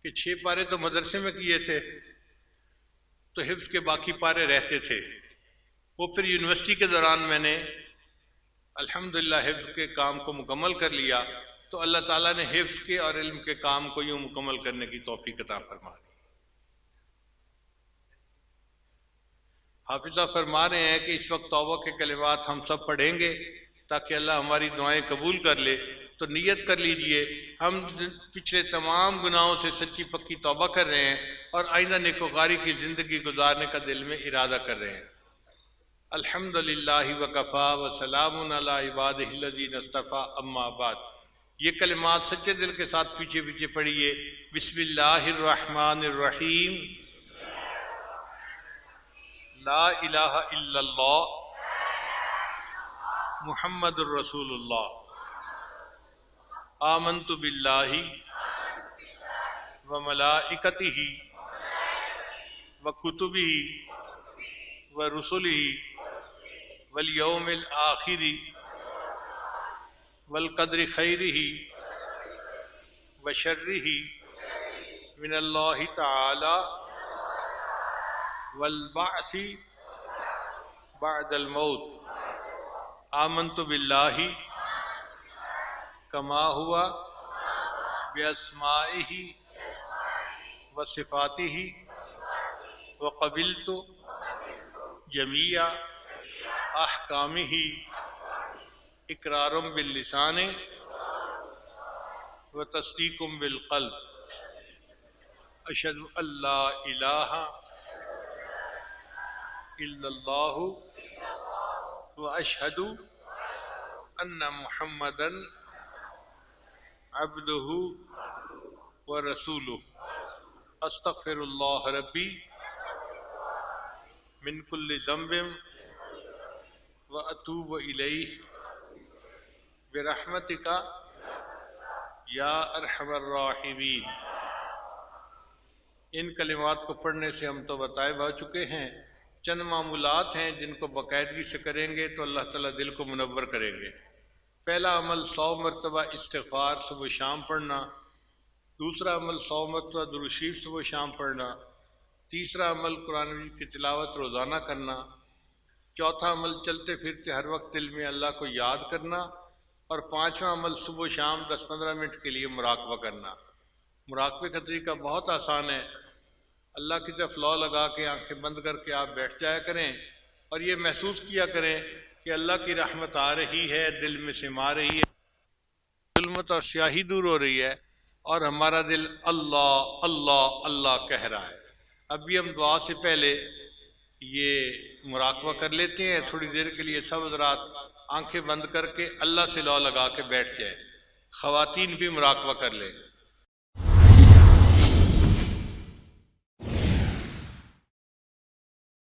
کہ 6 پارے تو مدرسے میں کیے تھے تو حفظ کے باقی پارے رہتے تھے، وہ پھر یونیورسٹی کے دوران میں نے الحمدللہ حفظ کے کام کو مکمل کر لیا، تو اللہ تعالیٰ نے حفظ کے اور علم کے کام کو یوں مکمل کرنے کی توفیق عطا فرما دی۔ حافظ صاحب فرما رہے ہیں کہ اس وقت توبہ کے کلمات ہم سب پڑھیں گے تاکہ اللہ ہماری دعائیں قبول کر لے، تو نیت کر لیجئے ہم پچھلے تمام گناہوں سے سچی پکی توبہ کر رہے ہیں اور آئندہ نیکوکاری کی زندگی گزارنے کا دل میں ارادہ کر رہے ہیں۔ الحمدللہ وکفا وسلام علی عبادہ الذین اصطفیٰ اما بعد۔ یہ کلمات سچے دل کے ساتھ پیچھے پیچھے پڑھیے۔ بسم اللہ الرحمن الرحیم، لا الہ الا اللہ محمد الرسول اللہ، آمنت باللہ وملائکتہ وکتبہ ورسلہ والیوم الآخر والقدر خیرہ وشرہ من اللہ تعالی والبعث بعد الموت۔ آمنت باللہ کما ہوا باسمائہ وصفاتہ وقبلت جمیع احکامہ اقرار باللسان وتصدیق بالقلب۔ اشہد ان لا الہ الا اللہ واشہد ان محمدا عبدہ ورسولہ۔ استغفر اللہ ربی من کل ذنب واتوب الیہ برحمتک یا ارحم الراحمین۔ ان کلمات کو پڑھنے سے ہم تو بتائے بہ چکے ہیں، چند معمولات ہیں جن کو باقاعدگی سے کریں گے تو اللہ تعالیٰ دل کو منور کریں گے۔ پہلا عمل 100 مرتبہ استغفار صبح و شام پڑھنا، دوسرا عمل 100 مرتبہ درود شریف صبح و شام پڑھنا، تیسرا عمل قرآن مجید کی تلاوت روزانہ کرنا، چوتھا عمل چلتے پھرتے ہر وقت دل میں اللہ کو یاد کرنا، اور پانچواں عمل صبح و شام 10-15 منٹ کے لیے مراقبہ کرنا۔ مراقبے کا طریقہ بہت آسان ہے، اللہ کی طرف لو لگا کے آنکھیں بند کر کے آپ بیٹھ جایا کریں اور یہ محسوس کیا کریں کہ اللہ کی رحمت آ رہی ہے، دل میں سما رہی ہے، ظلمت اور سیاہی دور ہو رہی ہے، اور ہمارا دل اللہ اللہ اللہ کہہ رہا ہے۔ اب بھی ہم دعا سے پہلے یہ مراقبہ کر لیتے ہیں، تھوڑی دیر کے لیے سب حضرات آنکھیں بند کر کے اللہ سے لو لگا کے بیٹھ جائیں، خواتین بھی مراقبہ کر لیں۔